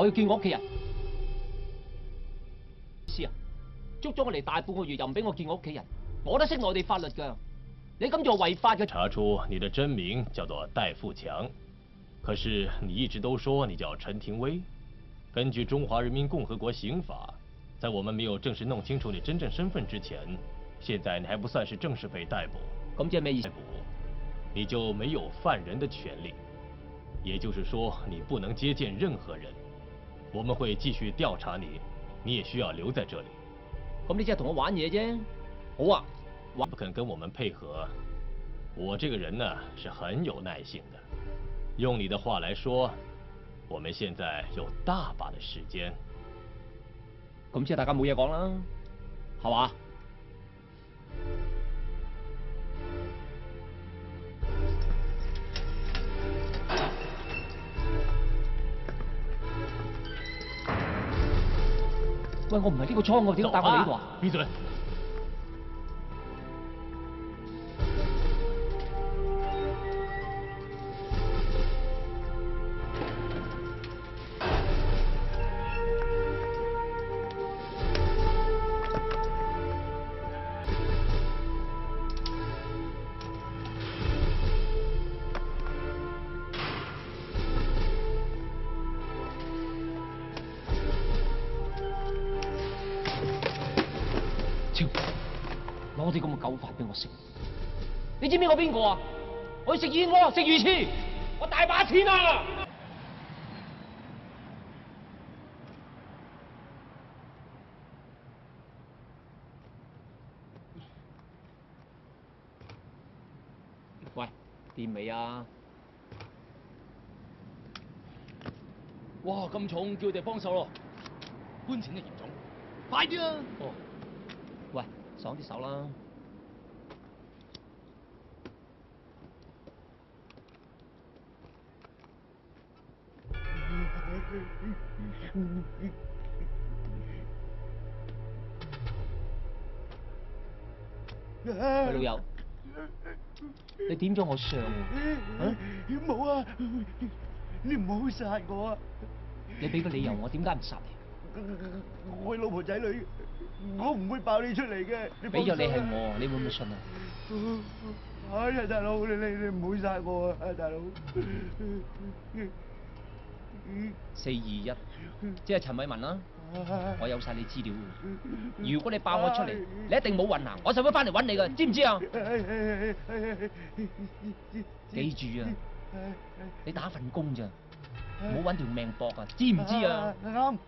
我要見我屋企人。是啊，捉咗我嚟大半個月，又唔俾我見我屋企人，我都識內地法律㗎。你咁做違法嘅。查出你的真名叫做戴富强，可是你一直都说你叫陈廷威。根据中华人民共和国刑法，在我们没有正式弄清楚你真正身份之前，现在你还不算是正式被逮捕。咁即係咩意思？逮捕，你就没有犯人的权利，也就是说，你不能接见任何人。我们会继续调查你，你也需要留在这里。咁你即係同我玩嘢啫。好啊。不肯跟我们配合，我这个人呢是很有耐性的。用你的话来说，我们现在有大把的时間。咁即係大家冇嘢講啦，係嘛？喂，我唔係呢個倉喎，點解帶我嚟呢度啊？閉嘴！攞啲咁嘅狗飯俾我食，你知唔知我邊個啊？我要食燕窩，食魚翅，我大把錢啊！喂，掂未啊？哇，咁重，叫佢哋幫手咯。搬錢就嚴重，快啲啊！哦，喂，爽啲手啦！喂，老友，你點咗我相喎？冇啊！你唔好殺我啊！你俾個理由我，點解唔殺你？我老婆仔女，我唔會爆你出嚟嘅。俾咗你係我，你會唔會信啊？哎呀，大佬，你唔好殺我啊，大佬！421，即係陳偉文啦。我有晒你資料。如果你爆我出嚟，你一定冇運行，我就會翻嚟揾你㗎，知唔知啊？記住啊，你打份工咋，唔好揾條命搏啊，知唔知啊？啱。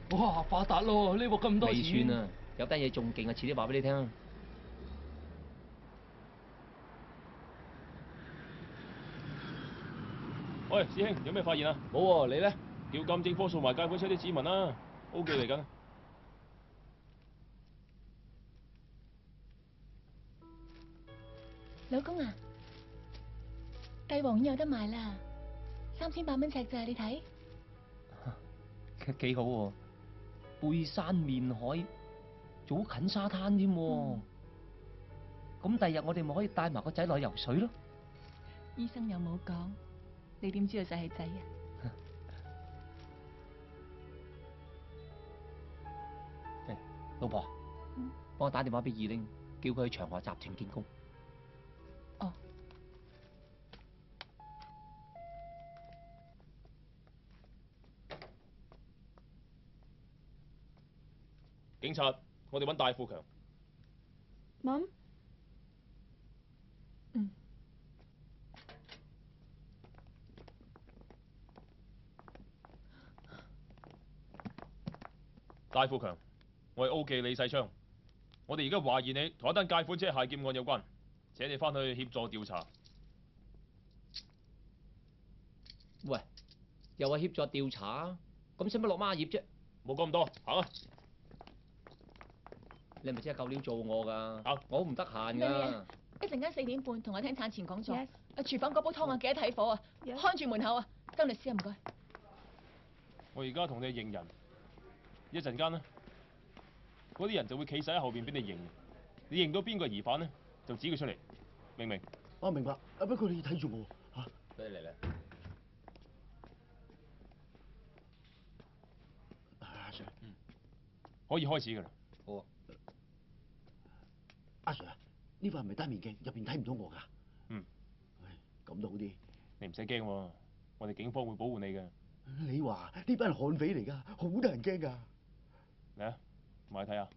哇，發達咯！呢鑊咁多錢。未算啊，有單嘢仲勁啊，遲啲話俾你聽。喂，師兄，有咩發現啊？冇喎，你咧？叫鑑證科掃埋介款車啲指紋啦 ，OK 嚟緊。老公啊，帝王丸有得賣啦，3800蚊尺咋，你睇？幾好喎，背山面海，仲好近沙灘添喎。咁第日我哋咪可以帶埋個仔落去游水咯。醫生又冇講，你點知道就係仔啊？老婆，幫我打電話俾二玲，叫佢去長河集團見工。哦。警察，我哋揾戴富強。冇。嗯。戴富強，我係 O 記李世昌。我哋而家懷疑你同一單解款車械劫案有關，請你翻去協助調查。喂，又話協助調查，咁使乜落孖葉啫？冇講咁多，行啊！你係咪真係夠料做我㗎？好，我好唔得閒咩㗎。啊？一陣間4點半同我聽產前講座。廚房嗰煲湯啊，記得睇火啊，看住門口啊。金律師啊，唔該。我而家同你認人，一陣間啦。嗰啲人就會企晒喺後邊俾你認。你認到邊個疑犯咧，就指佢出嚟，明唔明？我明白。啊，不過你要睇住我嚇。嚟。阿 Sir，可以開始㗎啦。好啊。阿 Sir，呢個係咪單面鏡？入邊睇唔到我㗎？嗯。唉，咁都好啲。你唔使驚喎，我哋警方會保護你嘅。你話呢班係悍匪嚟㗎，好得人驚㗎。嚟啊，埋去睇下。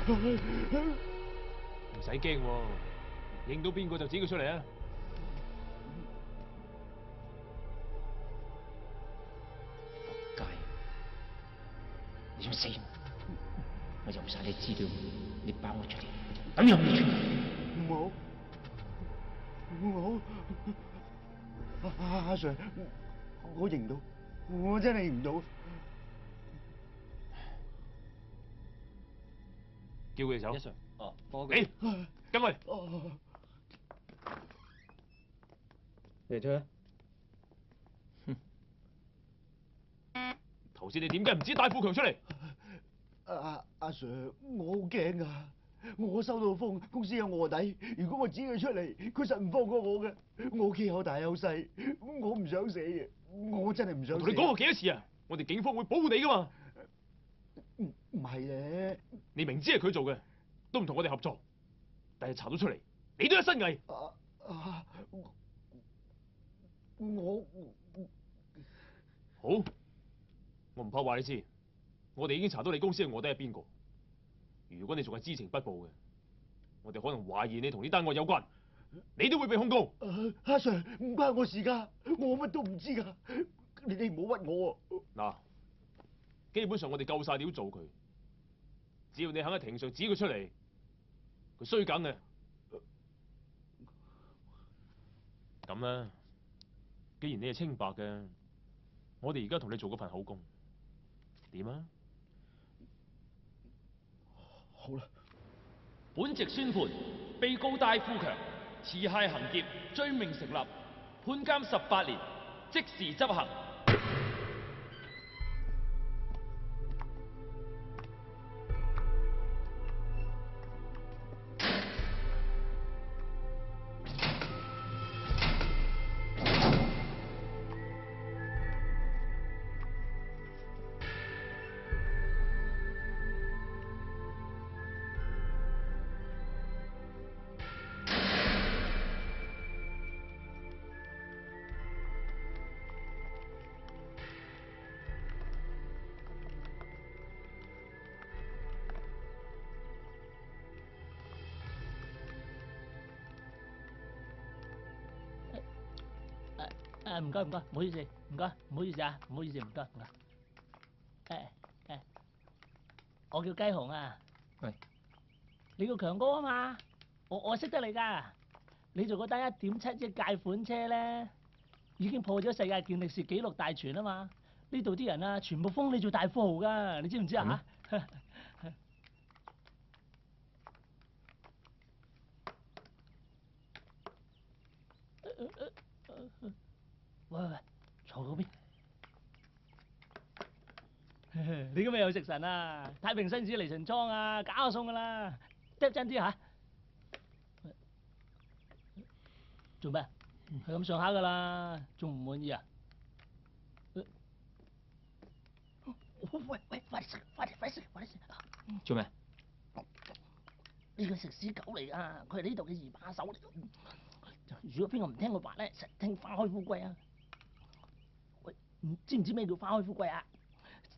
唔使驚喎，認到邊個就指佢出嚟啊！仆街！你想死？我有晒你資料，你包我出嚟，咁有咩全？我阿 Sir，我認唔到，我真係認唔到。叫佢哋走。一 Sir，哦，幫你跟佢。嚟出。頭先你點解唔指戴富強出嚟？阿 Sir，我好驚啊！我收到風，公司有卧底。如果我指佢出嚟，佢實唔放過我嘅。我屋企有大有細，我唔想死嘅。我真係唔想死。同你講過幾多次啊？我哋警方會保護你噶嘛？唔係咧。你明知係佢做嘅，都唔同我哋合作，但係查到出嚟，你都一身蟻。我好，我唔怕話你知，我哋已經查到你公司嘅卧底係邊個。如果你仲係知情不報嘅，我哋可能懷疑你同呢單案有關，你都會被控告。阿 Sir， 唔關我事㗎，我乜都唔知㗎，你哋唔好屈我啊！嗱，基本上我哋夠晒料做佢，只要你肯喺庭上指佢出嚟，佢衰梗嘅。咁啦，既然你係清白嘅，我哋而家同你做嗰份口供，點啊？好啦。本席宣判，被告戴富強持械行劫，罪名成立，判監18年，即時執行。唔該，唔好意思，唔該，唔好意思啊，唔好意思，唔該。我叫雞雄啊。喂，你叫強哥啊嘛？我識得你㗎。你做嗰單1.7億借款車咧，已經破咗世界健力士紀錄大全啊嘛。呢度啲人啊，全部封你做大富豪㗎，你知唔知啊？嚇！喂，坐嗰邊。你今日又食神啊？太平紳士嚟巡倉啊，搞下餸噶啦，嗒真啲嚇。做咩？係咁上下噶啦，仲唔滿意啊？喂，快啲食，快啲食。做咩？呢個食屎狗嚟噶，佢係呢度嘅二把手嚟。如果邊個唔聽佢話咧，實聽花開富貴啊！喂，知唔知咩叫花開富貴啊？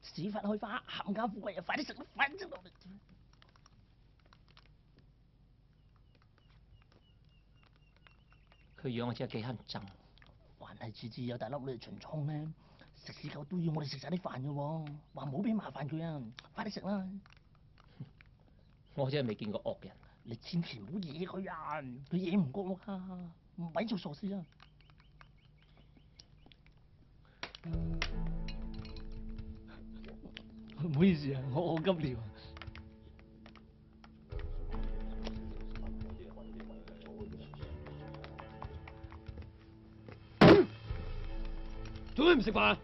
屎忽開花，冚家富貴啊！快啲食，快啲食落嚟！佢養我真係幾乞憎。凡係次次有大粒女嚟巡倉咧，食屎狗都要我哋食晒啲飯嘅喎，話唔好俾麻煩佢啊！快啲食啦！我真係未見過惡人。你千祈唔好惹佢啊！佢惹唔過我㗎。唔咪做傻事啊！唔好意思啊，我急尿。做咩唔食飯啊？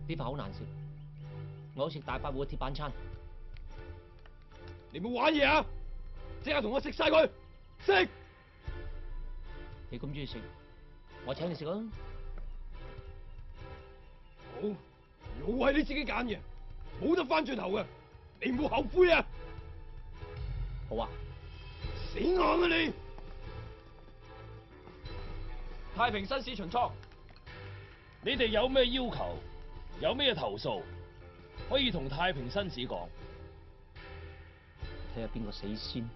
啲飯好難食，我好食大快活嘅鐵板餐。你冇玩嘢啊！即刻同我食晒佢，食！你咁中意食，我請你食啊！好，路係你自己揀嘅，冇得翻轉頭嘅，你唔好後悔啊！好啊，死硬啊你！太平紳士巡倉，你哋有咩要求，有咩投訴，可以同太平紳士講。睇下邊個死先。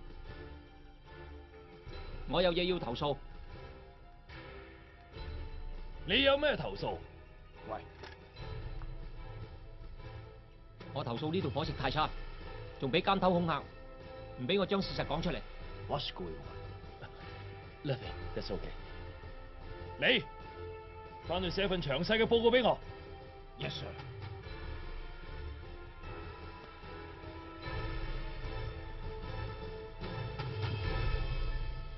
我有嘢要投訴。你有咩投訴？喂，我投訴呢度伙食太差，仲俾監偷恐嚇，唔俾我將事實講出嚟。What's going on? Nothing. That's okay. 你翻去寫份詳細嘅報告俾我。Yes, sir.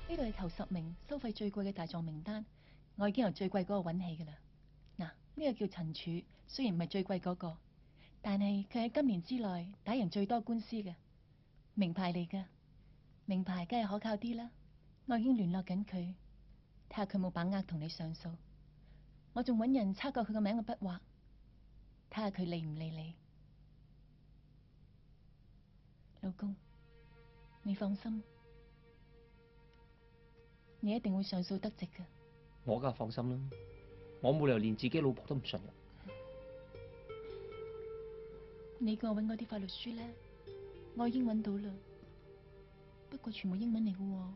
呢度係頭10名收費最貴嘅大狀名單，我已經由最貴嗰個揾起㗎啦。嗱，呢個叫陳柱，雖然唔係最貴嗰個，但係佢喺今年之內打贏最多官司嘅，名牌嚟㗎。名牌梗係可靠啲啦。我已經聯絡緊佢，睇下佢冇把握同你上訴。我仲揾人抄過佢個名嘅筆畫，睇下佢理唔理你。老公，你放心。你一定會上訴得直嘅。我梗係放心啦，我冇理由連自己老婆都唔信嘅。你叫我揾嗰啲法律書咧，我已經揾到啦，不過全部英文嚟嘅喎，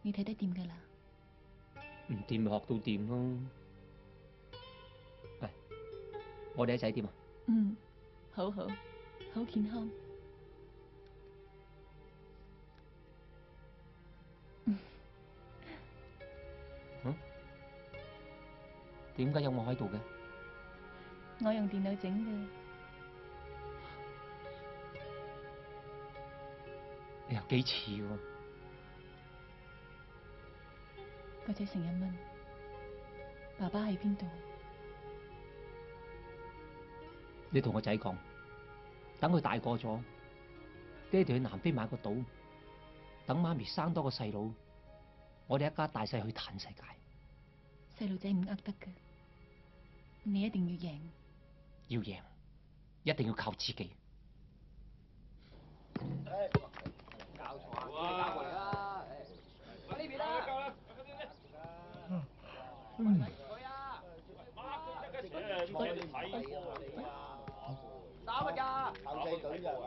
你睇得掂㗎啦。唔掂咪學到掂咯。喂，我哋一齊掂啊？好好，好健康。點解有我喺度嘅？我用電腦整嘅。你又幾似喎？個仔成日問爸爸喺邊度？你同個仔講，等佢大個咗，爹哋去南非買個島，等媽咪生多個細佬，我哋一家大細去嘆世界。細路仔唔呃得㗎，你一定要贏。要贏，一定要靠自己。教錯啊！交過嚟啦！喺呢邊啦！夠啦！打乜㗎？後備隊咋嘛？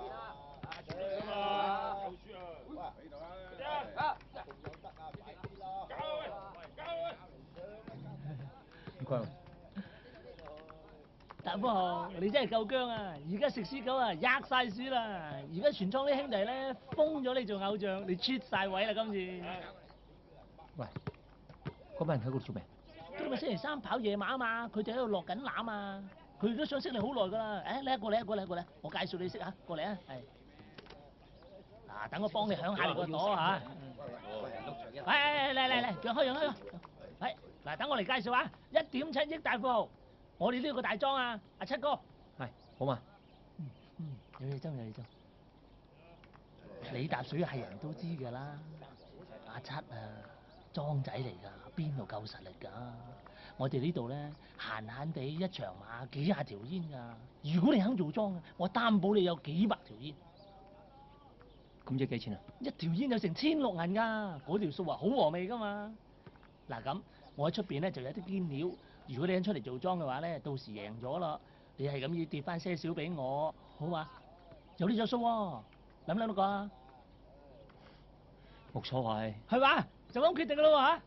唔該。大富豪，你真係夠薑啊！而家食屎狗啊，吔晒屎啦！而家全倉啲兄弟咧封咗你做偶像，你出晒位啦今次。喂，嗰班人喺度做咩？今日星期3跑夜馬啊嘛，佢哋喺度落緊攬啊！佢哋都想識你好耐㗎啦。嚟過嚟，我介紹你識嚇，過嚟啊！係。嗱，等我幫你響下你個朵嚇。嚟，讓開。係，嗱，等我嚟介紹啊！1.7億大富豪。我哋呢個大莊啊，阿七哥。係，好嘛？有嘢爭。李達水係人都知㗎啦，阿七啊，莊仔嚟㗎，邊度夠實力㗎？我哋呢度咧閒地一場馬幾廿條煙㗎。如果你肯做莊啊，我擔保你有幾百條煙。咁即係幾錢啊？一條煙有成1600銀㗎，嗰條數啊好和味㗎嘛。嗱咁，我喺出邊咧就有啲堅料。如果你肯出嚟做莊嘅話咧，到時贏咗咯，你係咁要跌翻些少俾我，好嘛？有呢隻數喎，諗唔諗到個啊？冇所謂。係嘛？就咁決定㗎咯喎嚇！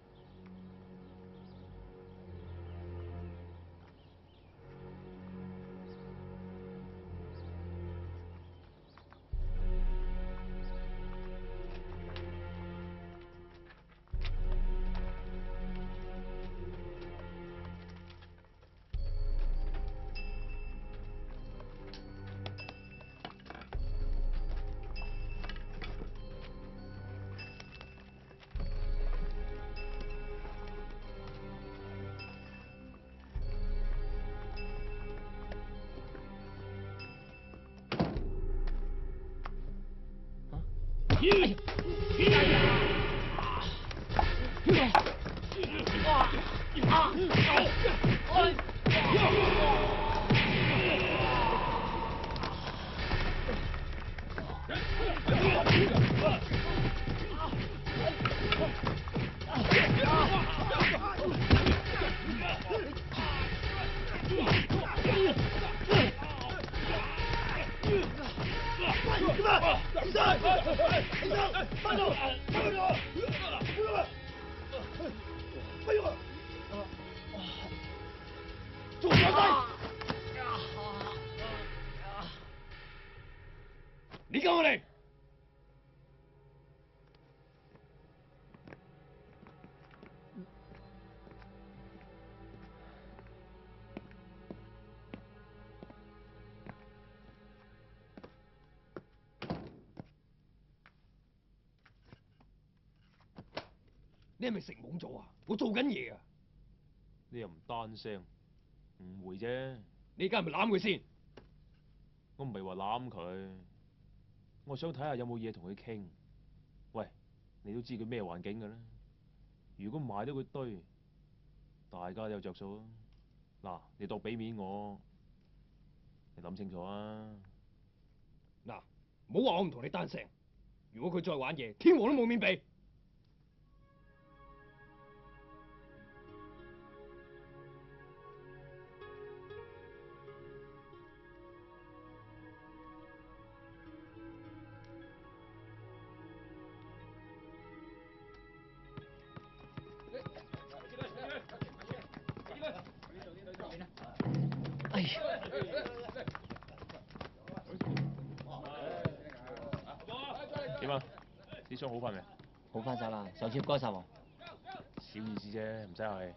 你跟我嚟！你係咪食懵咗啊？我做緊嘢啊！你又唔單聲，誤會啫。你而家係咪攬佢先？我唔係話攬佢，我想睇下有冇嘢同佢傾。喂，你都知佢咩環境㗎啦。如果賣到佢堆，大家都有着數啊。嗱，你當俾面我，你諗清楚啊！嗱，唔好話我唔同你單聲。如果佢再玩嘢，天王都冇面俾。哎呀！點啊？啲傷好翻未？好翻晒啦，上次唔該晒喎。小意思啫，唔使客氣。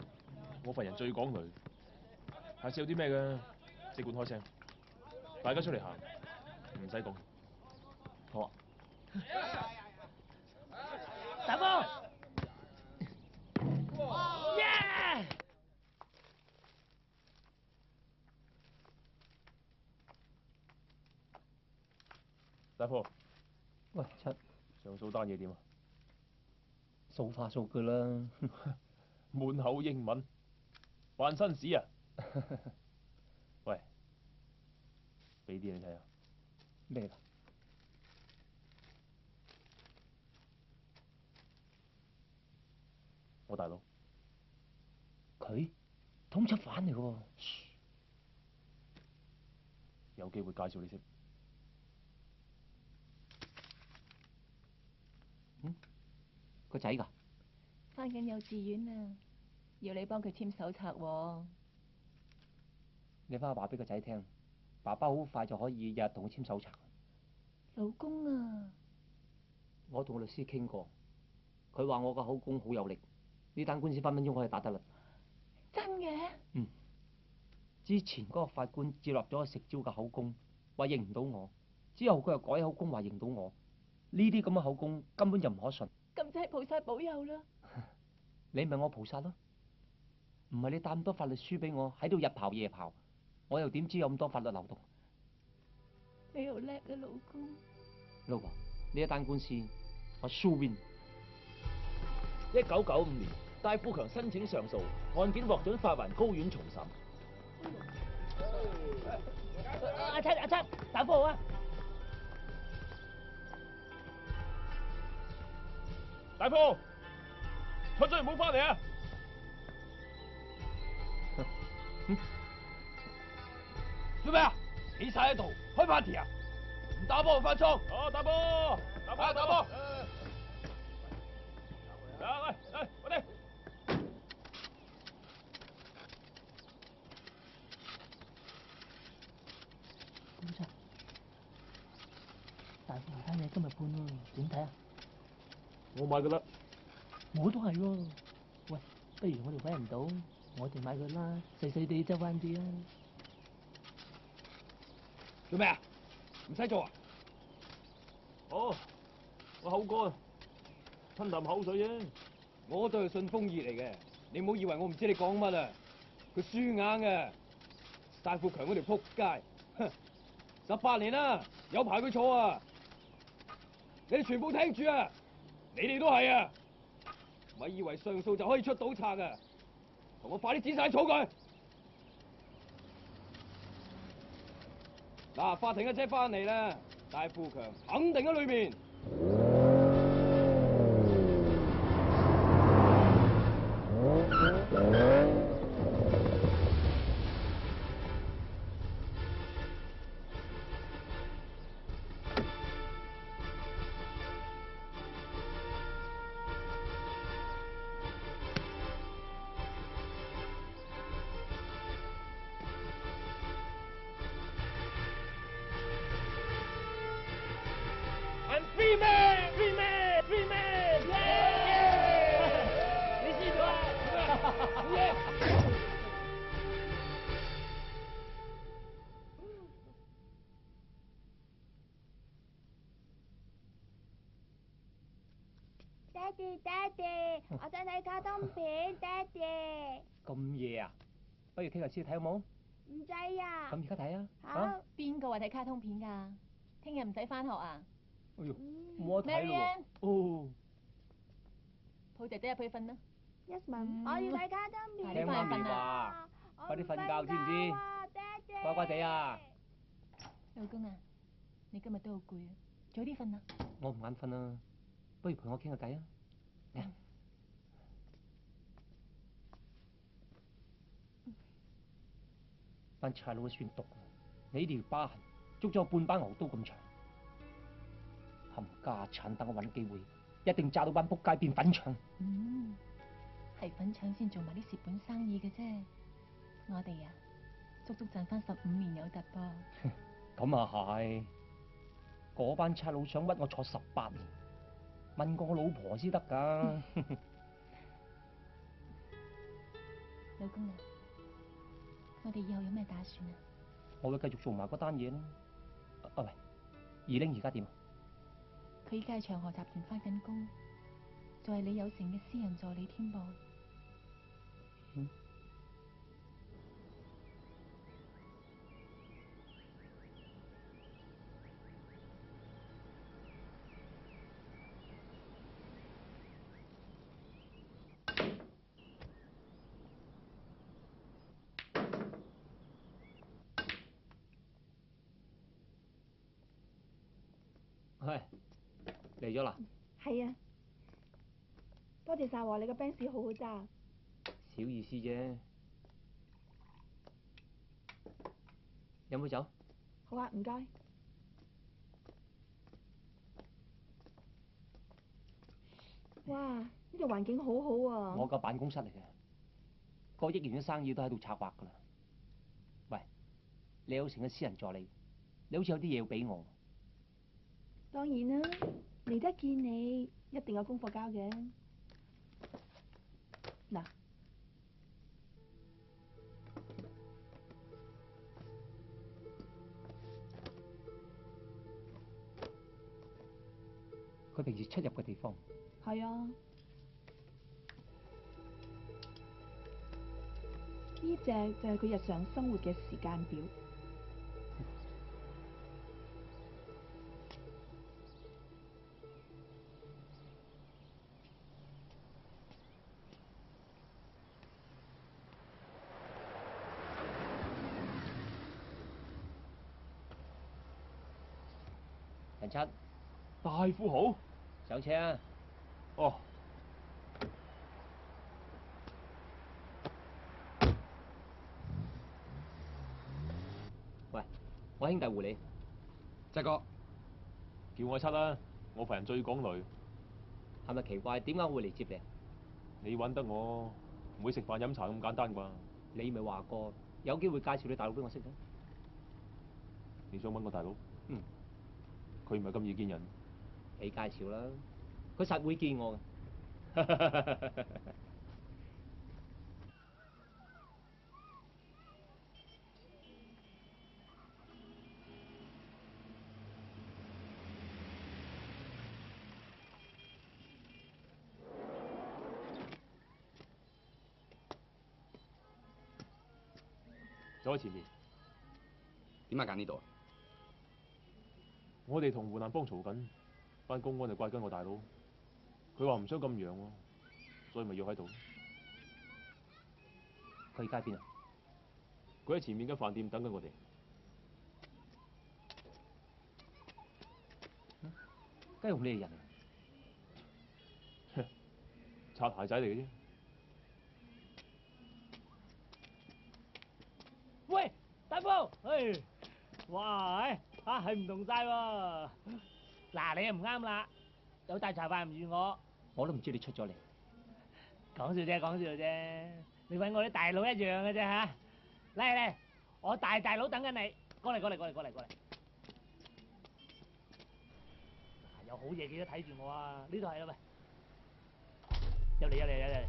我份人最講雷，下次有啲咩嘅，即管開聲，大家出嚟行，唔使講。好啊。大哥，耶！大夫，喂，七上訴單嘢點啊？數化數據啦。滿口英文，扮紳士啊！喂，俾啲你睇下。咩㗎？我大佬，佢通緝犯嚟㗎喎。有機會介紹你識。個仔㗎？翻緊幼稚園啊，要你幫佢簽手冊喎。你翻去話俾個仔聽，爸爸好快就可以日日同佢簽手冊。老公啊，我同個律師傾過，佢話我個口供好有力，呢單官司分分鐘可以打得啦。真嘅？嗯。之前嗰個法官接納咗食蕉嘅口供，話認唔到我，之後佢又改口供話認到我，呢啲咁嘅口供根本就唔可信。咁即係菩薩保佑啦！你咪我菩薩咯，唔係你帶咁多法律書俾我喺度日刨夜刨，我又點知有咁多法律漏洞？你好叻啊，老公！老婆，呢一單官司我輸 win。1995年，戴富強申請上訴，案件獲准發還高院重審。阿七，大夫好啊！大夫，出咗嚟唔好翻嚟啊！做咩啊？企晒喺度開 party 啊？唔打波就翻倉。哦，打波，打波，打波！嚟，我哋。警察，大富豪單嘢今日判喎，點睇啊？我買㗎啦。我都係喎。喂，不如我哋揾唔到，我哋買佢啦，細細地執翻啲啊！做咩啊？唔使做啊？哦，我口乾，吞啖口水啫。我都係順風耳嚟嘅，你唔好以為我唔知你講乜啊！佢輸硬嘅，戴富強嗰條撲街，哼，18年啦，有排佢坐啊！你哋全部聽住啊！你哋都係啊！咪以為上訴就可以出到冊啊！同我快啲剪晒草佢！嗱，法庭嘅車翻嚟啦，戴富強肯定喺裏面。哋，爹哋，我想睇卡通片，爹哋。咁夜啊？不如傾下先睇好冇？唔制啊。咁而家睇啊！好。邊個話睇卡通片㗎？聽日唔使返學啊？哎呦，冇得睇咯 Marianne 喎！哦，抱弟弟入去瞓啦。 Yasmin，我要睇卡通片。聽媽咪話，快啲瞓覺知唔知？爹哋。乖乖地啊！老公啊，你今日都好攰啊，早啲瞓啦。我唔眼瞓啊，不如陪我傾下偈啊！嚟啊！班差佬都算毒啊！你呢條疤痕足咗我半把牛刀咁長，冚家產等我揾機會，一定炸到班仆街變粉腸。係粉腸先做埋啲蝕本生意嘅啫。我哋啊，足足賺翻15年有突噃。咁啊係，嗰班差佬想屈我坐18年，問過我老婆先得㗎。老公啊，我哋以後有咩打算啊？我會繼續做埋嗰單嘢啦。啊喂，二玲而家點啊？佢依家喺長河集團翻緊工，仲係李有成嘅私人助理添噃。喂，嚟咗啦！係啊，多謝晒喎，你個 Benz 好好揸。小意思啫。飲杯酒？好啊，唔該。哇，呢度環境好好啊。我個辦公室嚟嘅，個億元嘅生意都喺度策劃㗎啦。喂，李有成嘅私人助理，你好似有啲嘢要俾我。當然啦，嚟得見你，一定有功課交嘅。嗱，佢平時出入嘅地方。係啊，呢隻就係佢日常生活嘅時間表。陳七，大富豪上車啊！哦，喂，我兄弟護你。仔哥，叫我七啦，我份人最港女。係咪奇怪？點解我會嚟接你？你揾得我，唔會食飯飲茶咁簡單啩？你咪話過有機會介紹你大佬俾我識嘅。你想揾我大佬？嗯。佢唔係咁易見人。你介紹啦，佢實會見我嘅。走喺前面。點解揀呢度啊？我哋同湖南幫嘈緊，班公安就怪緊我大佬。佢話唔想咁樣喎，所以咪要喺度。佢而家喺邊啊？佢喺前面間飯店等緊我哋。雞用咩人啊？擦鞋仔嚟嘅啫。喂，大夫，哇，係唔同晒喎。嗱，你又唔啱啦，有大茶飯唔預我。我都唔知你出咗嚟。講笑啫，講笑啫。你揾我啲大佬一樣嘅啫嚇。嚟，我大佬等緊你。過嚟。有好嘢記得睇住我啊！呢度係啦喂。入嚟。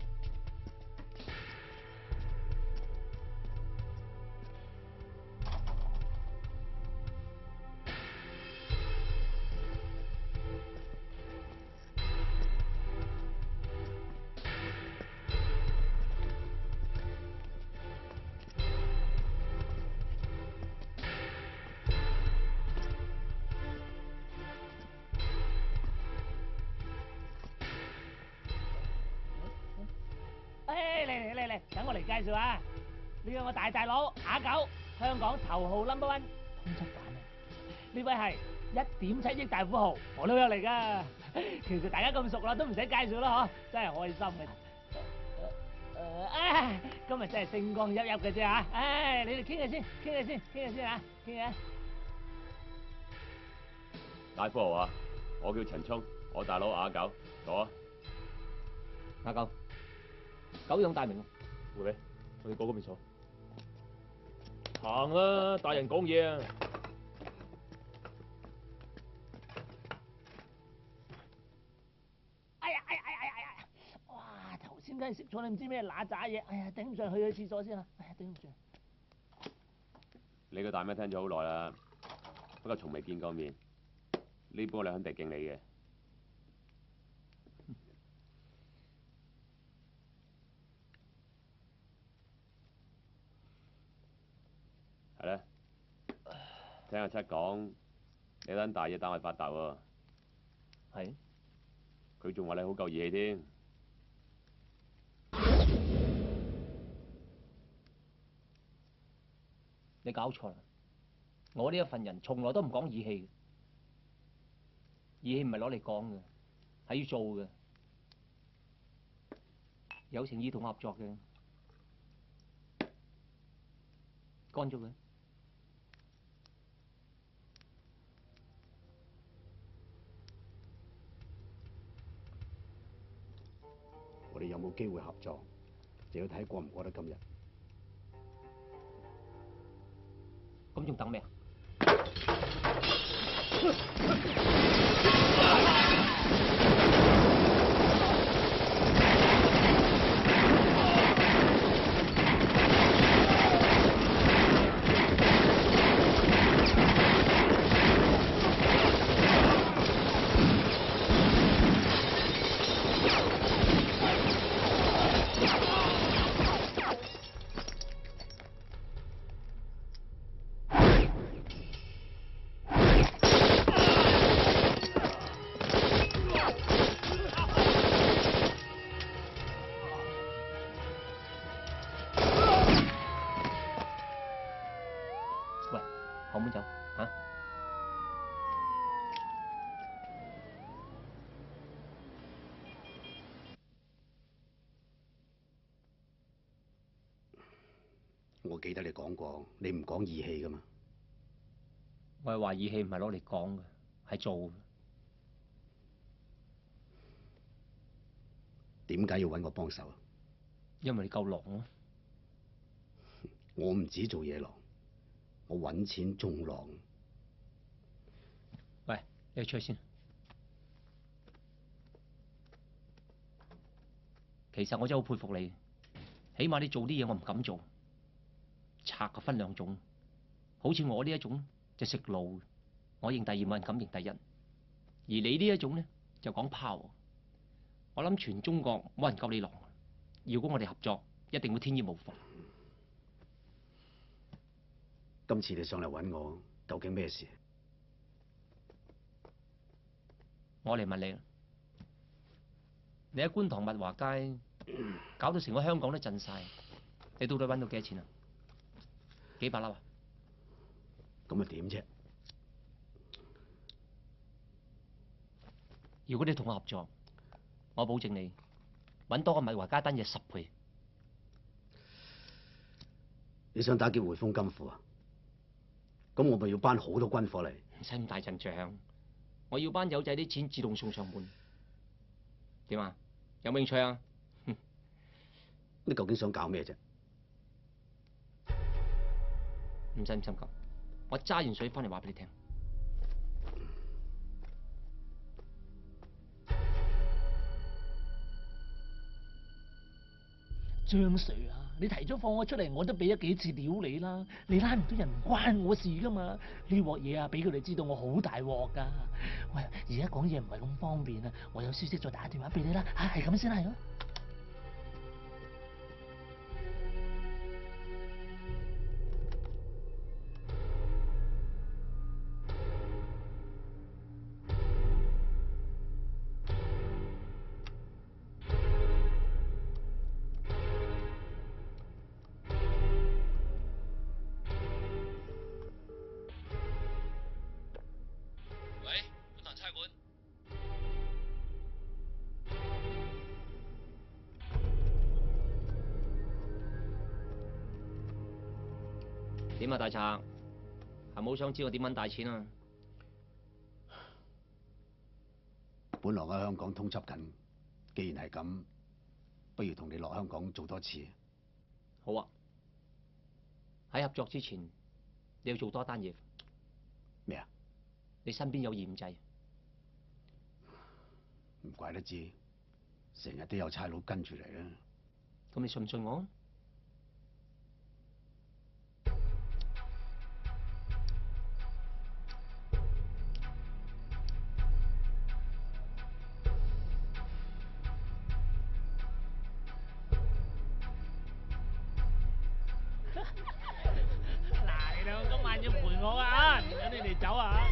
等我嚟介紹啊！呢個我大佬阿九，香港頭號 No.1 通緝犯啊！呢位係1.7億大富豪，我老友嚟噶。其實大家咁熟啦，都唔使介紹啦，嗬！真係開心嘅。今日真係星光熠熠嘅啫嚇！唉，你哋傾下先，傾下先嚇，傾下。大富豪啊，我叫陳聰，我大佬阿九，坐啊。阿九，久仰大名。狐狸，我哋過嗰邊坐。行啦，大人講嘢啊！哎呀！哇！頭先梗係食咗你唔知咩揦渣嘢，哎呀，頂唔順，去廁所先啦，哎呀，頂唔順。你個大名聽咗好耐啦，不過從未見過面。呢杯我哋肯定敬你嘅。係咧，聽阿七講，你單大嘢打我發達喎。係。佢仲話你好夠義氣添。你搞錯啦！我呢一份人從來都唔講義氣嘅，義氣唔係攞嚟講嘅，係要做嘅。有誠意同合作嘅，乾咗佢。我哋有冇機會合作，就要睇過唔過得今日。咁仲等咩啊？後門走嚇！我記得你講過，你唔講義氣噶嘛？我係話義氣唔係攞嚟講嘅，係做嘅。點解要揾我幫手啊？因為你夠狼咯。我唔止做嘢狼，我揾錢仲狼。喂，你出去先。其實我真係好佩服你，起碼你做啲嘢我唔敢做。賊嘅分兩種，好似我呢一種就食腦，我認第二，冇人敢認第一。而你呢一種咧就講 power，我諗全中國冇人夠你狼。如果我哋合作，一定會天衣無縫。今次你上嚟揾我，究竟咩事？我嚟問你啦，你喺觀塘物華街搞到成個香港都震晒，你到底揾到幾多錢啊？幾百粒啊？咁啊點啫？如果你同我合作，我保證你揾多個物華街單嘢10倍。你想打劫匯豐金庫啊？咁我咪要搬好多軍火嚟。唔使咁大陣仗，我要班友仔啲錢自動送上門。點啊？有冇興趣啊？你究竟想搞咩啫？唔使咁心急，我揸完水翻嚟話俾你聽。張 Sir 啊，你提早放我出嚟，我都俾咗幾次料你啦。你拉唔到人唔關我事噶嘛？呢鑊嘢啊，俾佢哋知道我好大鑊噶。喂，而家講嘢唔係咁方便啊，我有消息再打電話俾你啦。嚇，係咁先啦，係咯。點啊，大賊？係冇想知我點揾大錢啊？本來喺香港通緝緊，既然係咁，不如同你落香港做多次。好啊！喺合作之前，你要做多單嘢。咩啊？你身邊有驗制。唔怪得知，成日都有差佬跟住嚟啦。咁你信唔信我？嗱，你兩個今晚要陪我啊！唔准你哋走啊！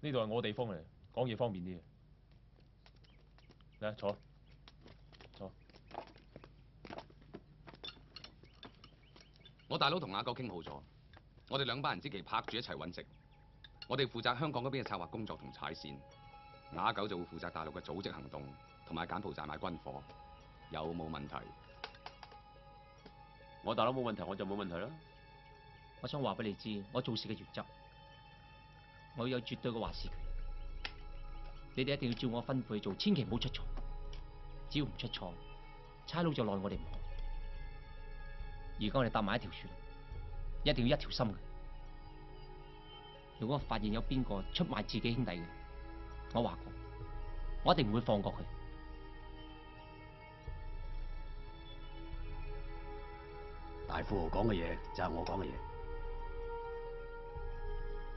呢度係我地方嚟，講嘢方便啲。嚟坐。我大佬同阿狗傾好咗，我哋兩班人之期拍住一齊揾食。我哋負責香港嗰邊嘅策劃工作同踩線，阿狗就會負責大陸嘅組織行動同埋柬埔寨買軍火。有冇問題？我大佬冇問題，我就冇問題啦。我想話俾你知，我做事嘅原則，我要有絕對嘅話事權。你哋一定要照我吩咐去做，千祈唔好出錯。只要唔出錯，差佬就奈我哋唔何。而家我哋搭埋一條船，一定要一條心嘅。如果我發現有邊個出賣自己兄弟嘅，我話過，我一定唔會放過佢。大富豪講嘅嘢就係我講嘅嘢。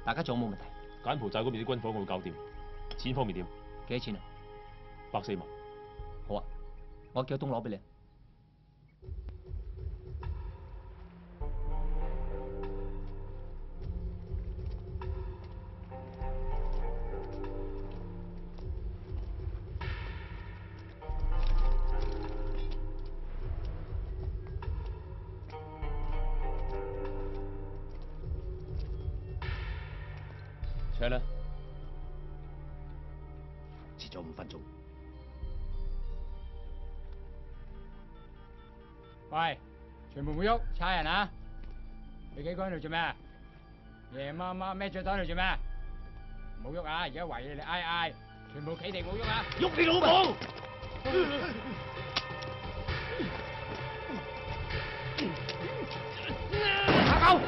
大家仲有冇問題？柬埔寨嗰邊啲軍火我會搞掂，錢方面點？幾多錢啊？140萬。好啊，我叫東攞俾你。車咧？遲咗5分鐘。喂，全部唔好喐，差人啊！你幾個喺度做咩？夜媽媽孭住袋喺度做咩？唔好喐啊！而家圍你哋嗌，全部企定唔好喐啊！喐你老母！阿狗！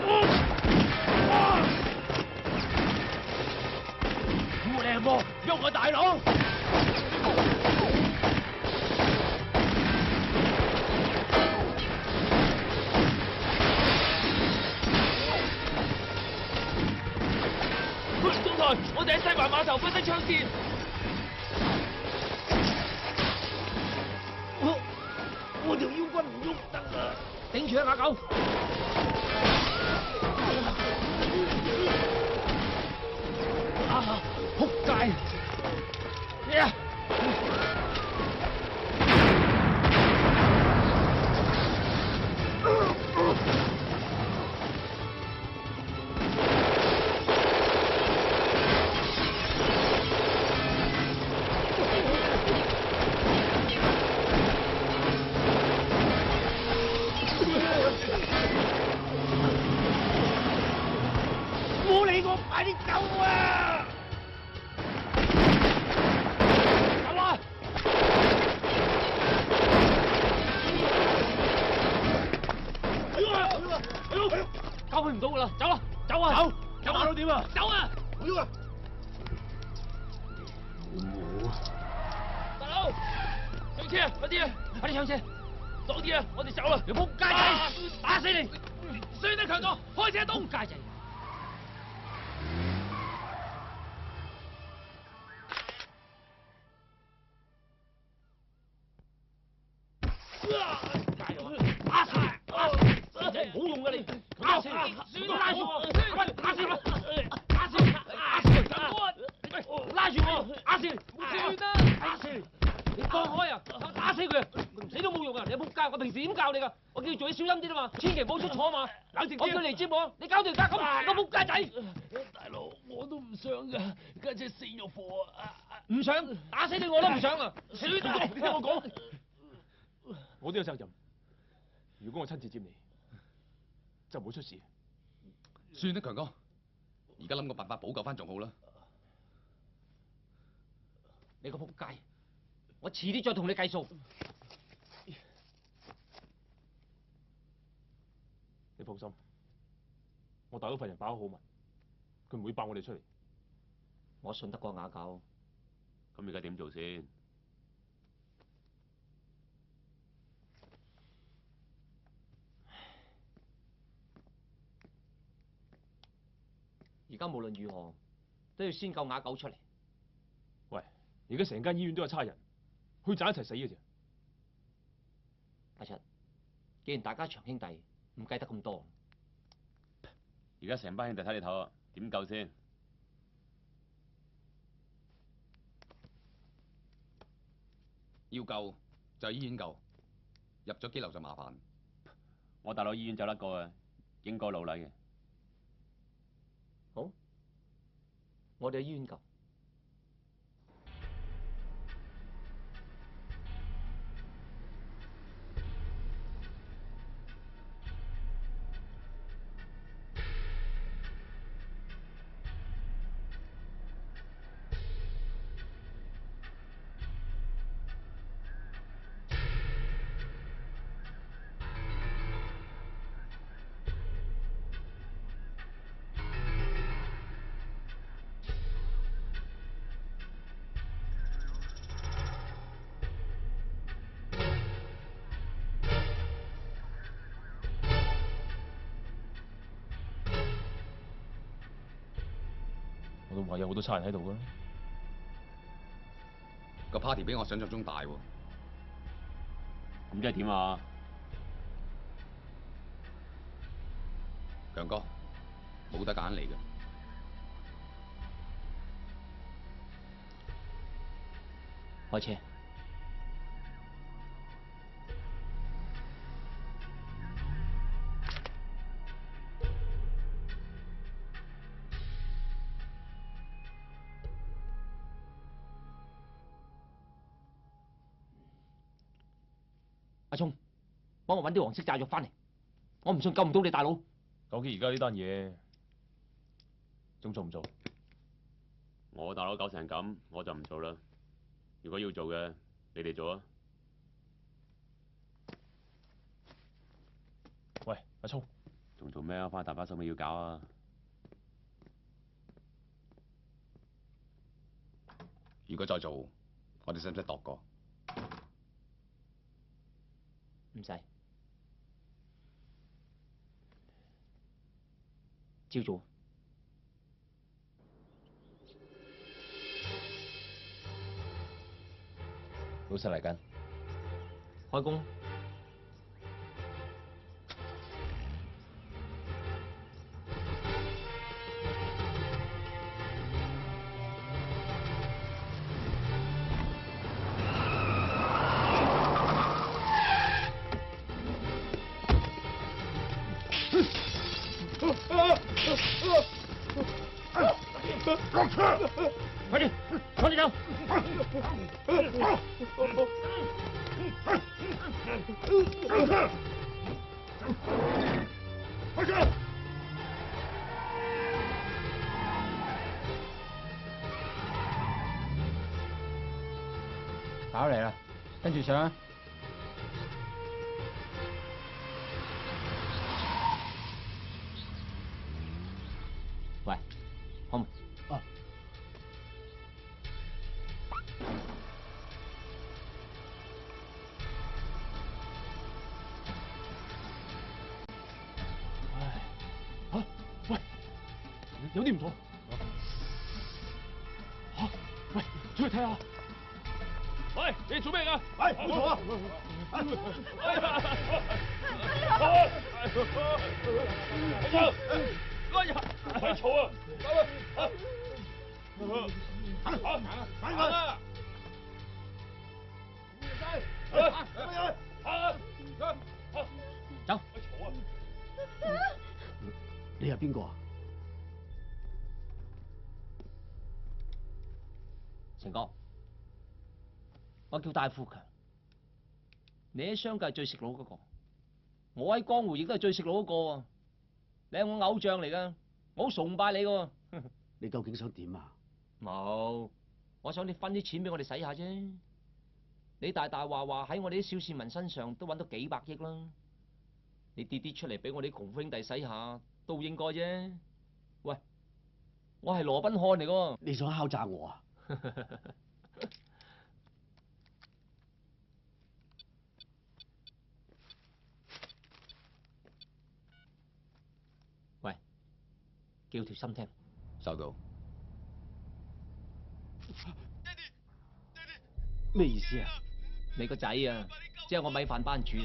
烏靚喎，喐啊大佬！總台，我哋喺西環碼頭分得槍戰。我條腰骨唔喐得啊！頂住啊，阿狗！仆街！呀！冇理我，快啲走啊！走啊！交佢唔到噶啦，走啊，走啊，走！有馬佬點啊？走啊！唔喐啊！車啊，快啲啊，快啲上車！早啲啊，我哋走啦！你仆街仔，打死你！衰得強哥，開車東！仆街仔！打死！冇用㗎你！打死！拉住我！喂，打死佢！打死佢！打死佢！強哥啊！喂，拉住我！打死佢！算啦！打死佢！你放開啊！打死佢啊！死都冇用啊！你仆街！我平時點教你㗎？我叫你做嘢小心啲啊嘛，千祈唔好出錯啊嘛！冷靜啲！我叫你嚟接我，你搞到而家咁，個仆街仔！大佬，我都唔想噶，家姐死咗火啊！唔想打死你我都唔想啊！死你聽我講，我都有責任。如果我親自接你，就唔會出事。算啦，強哥，而家諗個辦法補救翻仲好啦。你個仆街！我遲啲再同你計數。你放心，我大佬份人把口好密，佢唔會爆我哋出嚟。我信得過雅狗。咁而家點做先？而家無論如何都要先救雅狗出嚟。喂，而家成間醫院都有差人，去斬一齊死嘅啫。阿七，既然大家長兄弟，唔計得咁多。而家成班兄弟睇你頭啊，點救先？要救就係醫院救，入咗機樓就麻煩。我大佬醫院走得過嘅，應該老禮嘅。好，我哋去醫院救。我都話有好多差人喺度㗎。個 party 比我想象中大喎。咁即係點啊？強哥，冇得揀嚟嘅。開車。阿聰，幫我揾啲黃色炸藥翻嚟，我唔信救唔到你大佬。究竟而家呢單嘢仲做唔做？我大佬搞成咁，我就唔做啦。如果要做嘅，你哋做啊。喂，阿聰，仲做咩啊？翻大把手尾要搞啊！如果再做，我哋使唔使度過？唔使，照做。老細嚟緊，開工。快啲，快啲走！開車！跑嚟啦，跟住上。喂，開門。啊。有啲唔妥。嚇！喂，出去睇下。喂，你做咩㗎？喂，冇錯啊！哎呀！咪嘈啊！走！你係邊個啊？成哥，我叫戴富強，你喺商界最食腦嗰個，我喺江湖亦都係最食腦嗰個喎。你係我偶像嚟噶，我好崇拜你噶。你究竟想點啊？冇，我想你分啲錢俾我哋使下啫。你大大話話喺我哋啲小市民身上都揾到幾百億啦，你跌啲出嚟俾我哋啲窮兄弟使下都應該啫。喂，我係羅賓漢嚟噶。你想敲詐我啊？喂，叫條心聽。收到。咩意思啊？你個仔啊，即係我米飯班主。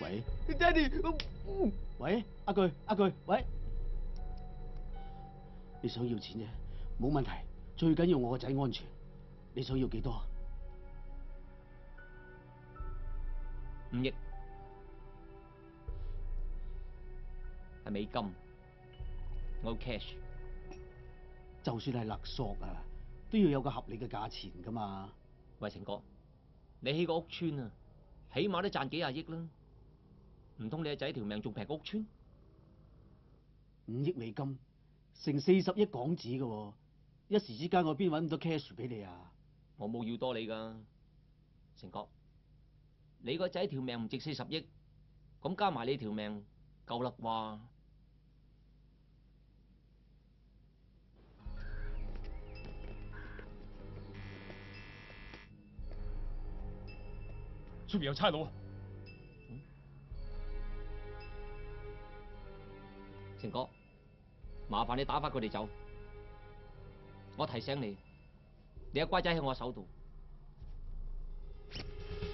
喂，爹哋，喂，阿巨，喂，你想要錢啫，冇問題，最緊要我個仔安全。你想要幾多？5億，係美金，我要 cash。就算係勒索啊，都要有個合理嘅價錢噶嘛。喂，成哥，你起個屋村啊，起碼都賺幾廿億啦，唔通你個仔條命仲平過屋村？5億美金，成40億港紙噶喎，一時之間我邊揾咁多 cash 俾你啊？我冇要多你噶，成哥，你個仔條命唔值40億，咁加埋你條命夠啦啩？出邊有差佬啊！成哥，麻煩你打發佢哋走。我提醒你，你阿乖仔喺我手度。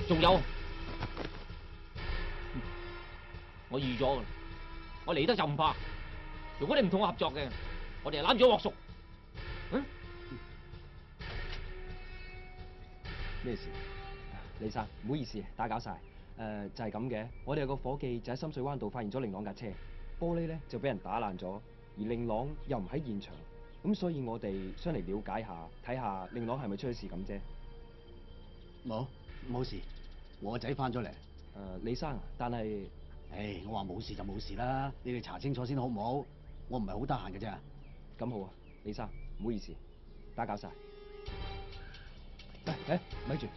仲有，我預咗噶啦，我嚟得就唔怕。如果你唔同我合作嘅，我哋係攬住鑊熟。咩事？李生，唔好意思，打攪晒。就係咁嘅，我哋有個伙計就喺深水灣道發現咗令朗架車，玻璃咧就俾人打爛咗，而令朗又唔喺現場，咁所以我哋想嚟了解下，睇下令朗係咪出咗事咁啫。冇事，我個仔翻咗嚟。李生，但係，我話冇事就冇事啦，你哋查清楚先好唔好？我唔係好得閒嘅啫。咁好啊，李生，唔好意思，打攪晒。咪住。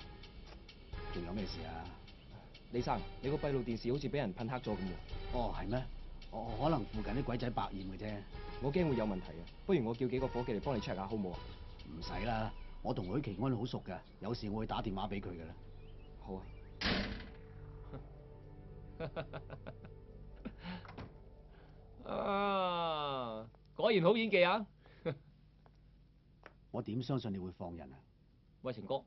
仲有咩事啊？李生，你個閉路電視好似俾人噴黑咗咁喎。哦，係咩？可能附近啲鬼仔百厭嘅啫。我驚會有問題啊！不如我叫幾個伙計嚟幫你 check 下好唔好啊？唔使啦，我同許奇安好熟㗎，有時我會打電話俾佢㗎啦。好啊。啊，果然好演技啊！我點相信你會放人啊？喂，成哥。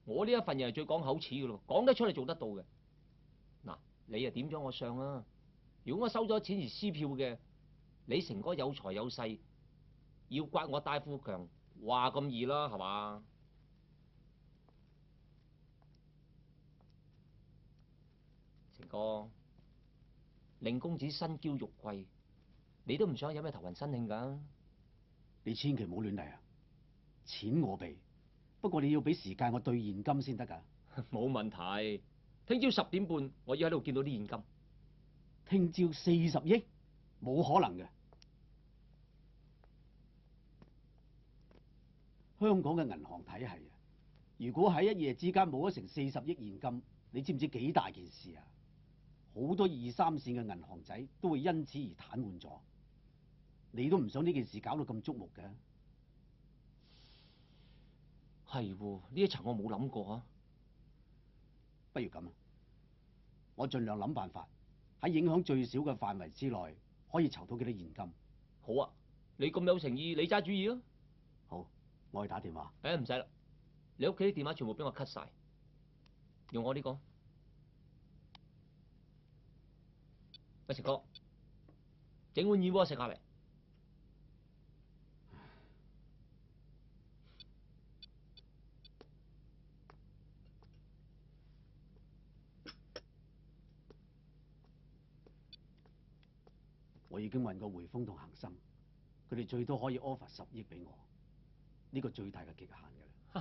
我呢一份嘢係最講口齒嘅咯，講得出嚟做得到嘅。嗱，你又點咗我相啊？如果我收咗錢而撕票嘅，你成哥有財有勢，要刮我戴富強，話咁易啦，係嘛？成哥，令公子身嬌肉貴，你都唔想有咩頭暈身㷫㗎？你千祈唔好亂嚟啊！錢我俾。不過你要俾時間我兌現金先得㗎。冇問題，聽朝10點半我要喺度見到啲現金。聽朝40億？冇可能嘅。香港嘅銀行體系啊，如果喺一夜之間冇咗成40億現金，你知唔知幾大件事啊？好多2、3線嘅銀行仔都會因此而癱瘓咗。你都唔想呢件事搞到咁觸目嘅。係喎，呢一層我冇諗過啊。不如咁啊，我盡量諗辦法，喺影響最少嘅範圍之內，可以籌到幾多現金。好啊，你咁有誠意，你揸主意啊。好，我去打電話。唔使啦，你屋企啲電話全部俾我 cut 晒，用我呢個。喂，成哥，整碗燕窩食下嚟。我已經問過匯豐同恒生，佢哋最多可以 offer 10億俾我，呢個最大嘅極限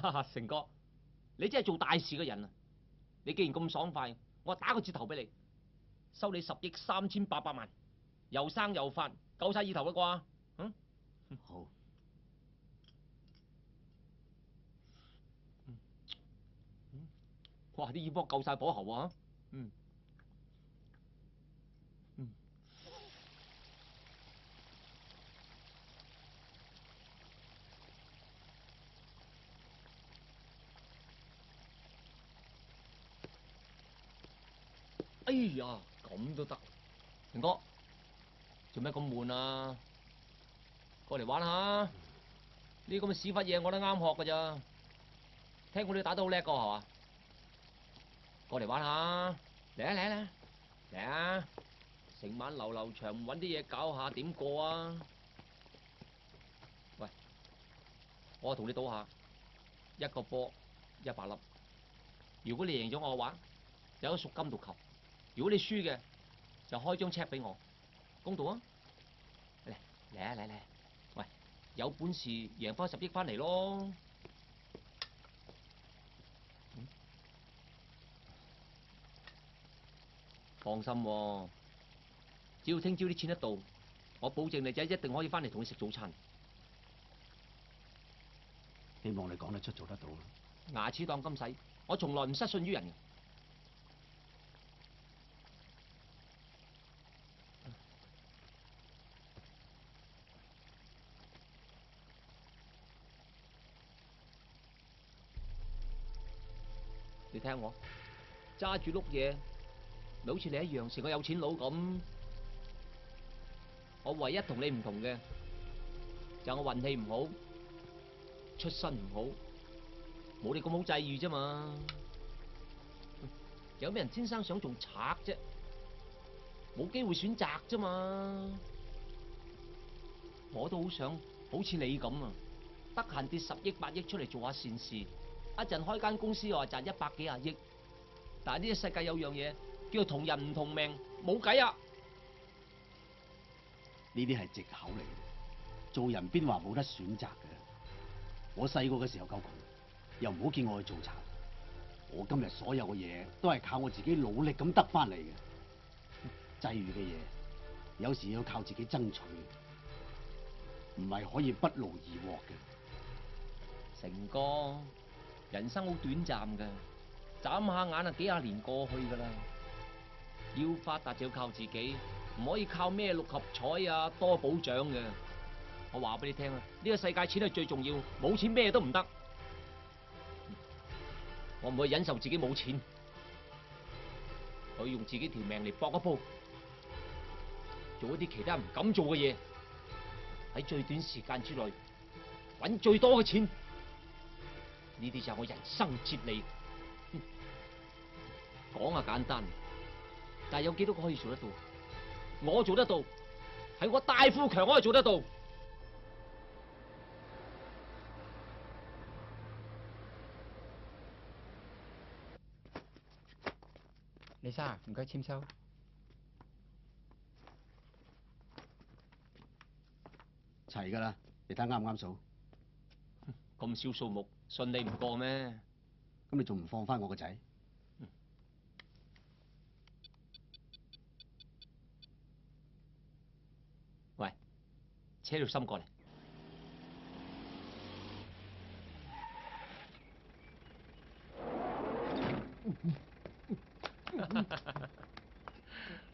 㗎啦。成哥，你真係做大事嘅人啊！你既然咁爽快，我打個折頭俾你，收你10億3800萬，又生又發，夠晒意頭啦啩？嗯，好。哇！啲燕窩夠晒火候啊！哎呀，咁都得，成哥，做咩咁悶啊？過嚟玩下，呢啲咁嘅屎忽嘢我都啱學噶咋。聽講你打得好叻個係嘛？過嚟玩下，嚟啊嚟啊嚟啊！成晚流流長，搵啲嘢搞下點過啊？喂，我同你賭下，一個波100粒。如果你贏咗我嘅話，有得贖金獨球。如果你輸嘅，就開張 check 俾我，公道啊！嚟嚟啊嚟嚟！喂，有本事贏翻10億翻嚟咯！放心喎，只要聽朝啲錢一到，我保證你仔一定可以翻嚟同你食早餐。希望你講得出做得到啦。牙齒當金使，我從來唔失信於人嘅。你睇下我揸住碌嘢，咪好似你一樣，成個有錢佬咁。我唯一同你唔同嘅，就係我運氣唔好，出身唔好，冇你咁好際遇啫嘛。有咩人天生想做賊啫？冇機會選擇啫嘛。我都好想好似你咁啊，得閒跌10億8億出嚟做下善事。一陣開間公司又話賺100幾廿億，但係呢個世界有樣嘢叫做同人唔同命，冇計啊！呢啲係藉口嚟嘅，做人邊話冇得選擇嘅？我細個嘅時候夠窮，又唔好見我去做賊。我今日所有嘅嘢都係靠我自己努力咁得翻嚟嘅。際遇嘅嘢，有時要靠自己爭取，唔係可以不勞而獲嘅。成哥，人生好短暫㗎，眨下眼啊幾廿年過去㗎啦。要發達就要靠自己，唔可以靠咩6合彩啊多寶獎嘅。我話俾你聽啊，呢個世界錢係最重要，冇錢咩都唔得。我唔會忍受自己冇錢，我要用自己條命嚟搏一鋪，做一啲其他人唔敢做嘅嘢，喺最短時間之內搵最多嘅錢。呢啲就係我人生哲理。講啊簡單，但係有幾多個可以做得到？我做得到，係我大富強可以做得到。李生，唔該簽收。齊㗎啦，你睇啱唔啱數？咁少數目，信你唔過咩？咁你仲唔放翻我個仔？喂，車條心過嚟。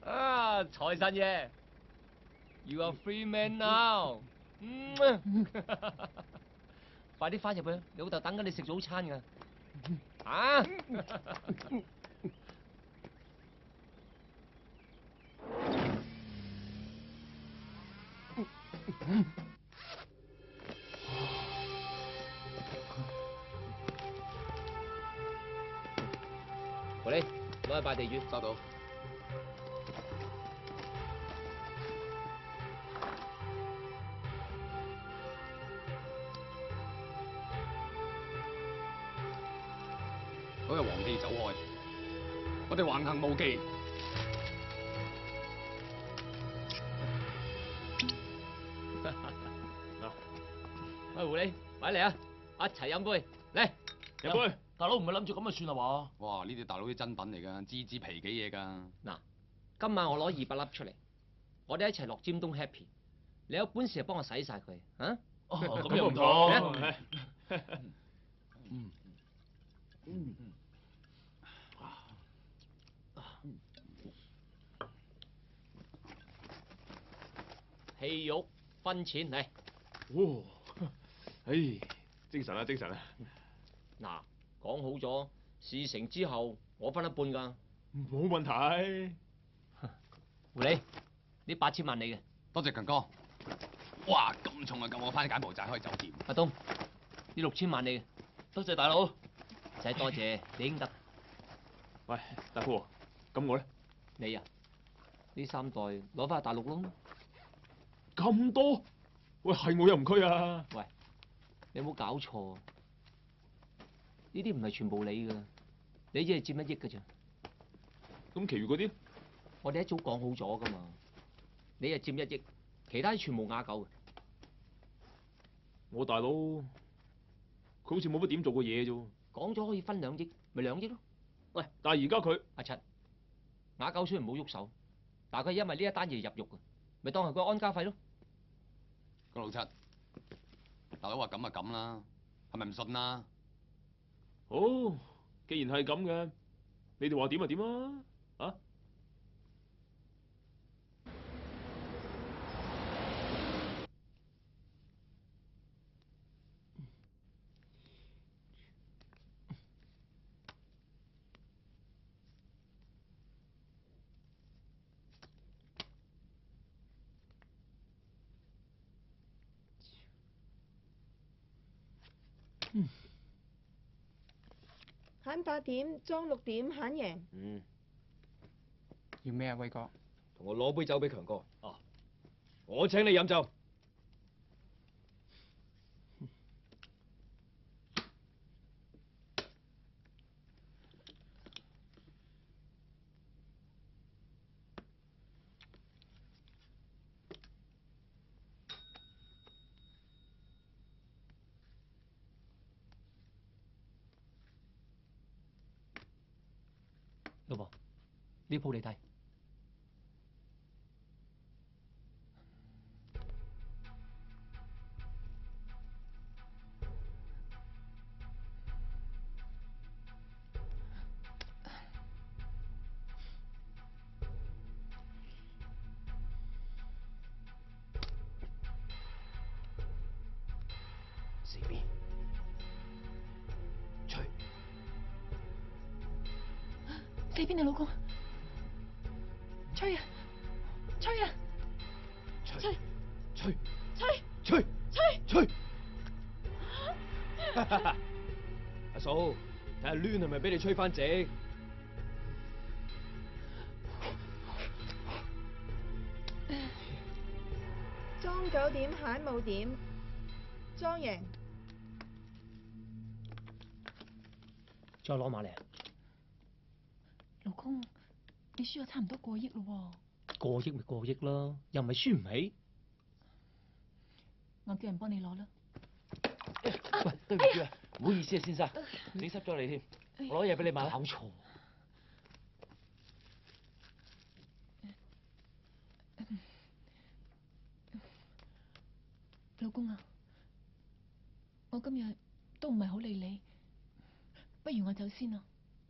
啊，財神爺 ，You are free man now。快啲翻入去，你老豆等緊你食早餐㗎。啊！狐狸，攞去拜地主。收到。嗰日黃記走開，我哋橫行無忌。喂，狐狸，快嚟啊！一齊飲杯，嚟飲杯。大佬唔係諗住咁就算啦嘛？哇！呢啲大佬啲真品嚟㗎，支支皮幾嘢㗎。嗱，今晚我攞200粒出嚟，我哋一齊落尖東 happy。你有本事就幫我洗晒佢，啊？咁又唔同。戲肉分錢嚟。哇！唉，精神啊，精神啊！嗱，講好咗，事成之後我分一半㗎。冇問題。狐狸，呢8000萬你嘅。多謝強哥。哇！咁重啊，夠我翻柬埔寨開酒店。阿東，呢6000萬你嘅。多謝大佬。唔使多謝，你應得。喂，大夫，咁我咧？你啊，呢3袋攞翻去大陸咯。咁多？喂，係我又唔拘啊！喂，你有冇搞錯啊？呢啲唔係全部你㗎，你只係佔1億㗎咋。咁其餘嗰啲？我哋一早講好咗㗎嘛。你係佔1億，其他全部亞狗嘅。我大佬，佢好似冇乜點做過嘢啫。講咗可以分2億，咪2億咯。喂，但係而家佢阿七，亞狗雖然冇喐手，但係佢因為呢一單嘢入獄㗎，咪當係佢安家費咯。個老七，大佬話咁就咁啦，係咪唔信啊？好，既然係咁嘅，你哋話點就點啊！啊？慳8點，裝6點，慳贏。要咩啊，威哥？同我攞杯酒俾強哥。啊，我請你飲酒。老婆，呢鋪你睇。四邊，吹。四邊啊，老公，吹啊，吹啊，吹，吹，吹，吹，吹，吹。阿嫂，睇下攣係咪俾你吹翻直？裝9點，慳冇點，裝贏。再攞埋嚟。老公，你輸咗差唔多過億咯喎。過億咪過億啦，又唔係輸唔起。我叫人幫你攞啦。喂，對唔住啊，唔好意思啊，先生，整濕咗你添，我攞嘢俾你買。搞錯。老公啊，我今日都唔係好理你，不如我走先啦。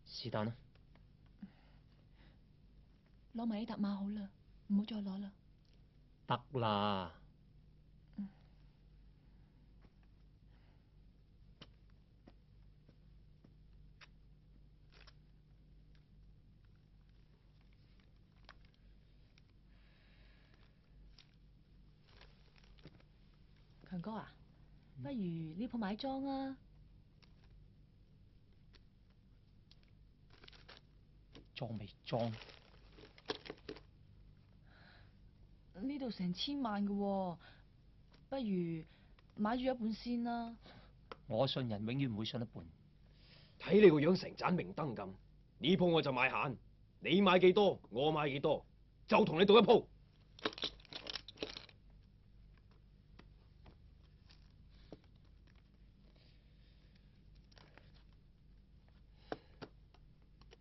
是但啦。攞埋呢沓馬好啦，唔好再攞啦。得啦。強哥啊，不如呢鋪買莊啊？裝未裝？呢度成千萬嘅喎，不如買住一半先啦。我信人永遠唔會信一半。睇你個樣成盞明燈咁，呢鋪我就買閒，你買幾多，我買幾多，就同你賭一鋪。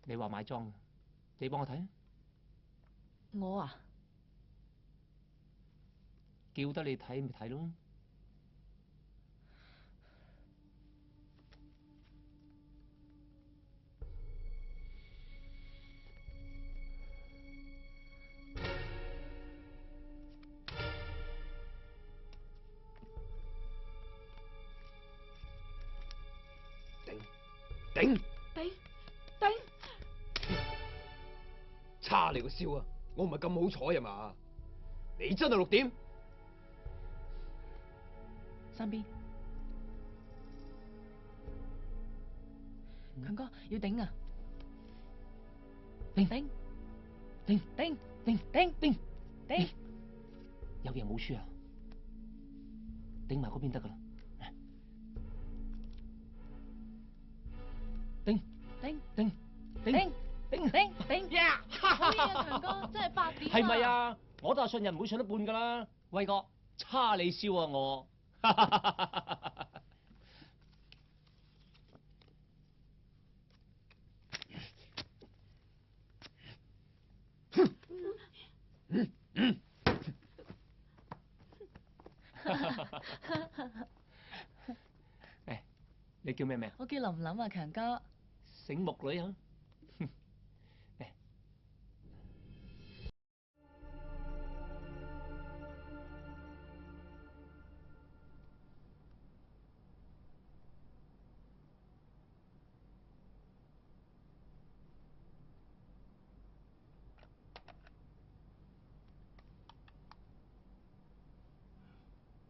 你話買莊，你幫我睇啊！我啊，叫得你睇咪睇咯。頂！頂！叉你個燒啊！我唔係咁好彩啊嘛！你真係6點？三邊，強哥要頂啊！頂！有贏冇輸啊！頂埋嗰邊得噶啦。頂！呀！可以啊，強哥，真係8點啊！係咪啊？我都係信人唔會信一半噶啦。威哥，叉你燒啊我！誒，你叫咩名？我叫琳琳啊，強哥。醒目女啊！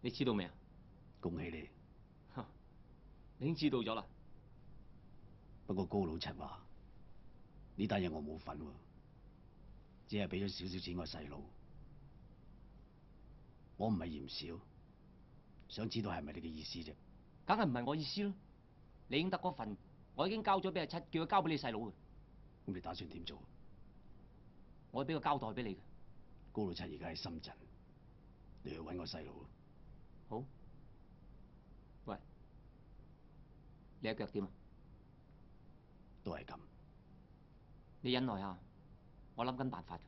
你知道未啊？恭喜你！你已經知道咗啦。不過高老七話呢單嘢我冇份喎，只係俾咗少少錢我細佬。我唔係嫌少，想知道係咪你嘅意思啫？梗係唔係我意思咯。你應得嗰份，我已經交咗俾阿七，叫佢交俾你細佬嘅。咁你打算點做？我會俾個交代俾你嘅。高老七而家喺深圳，你去揾我細佬。好。喂，你隻腳點啊？都係咁。你忍耐下，我諗緊辦法㗎。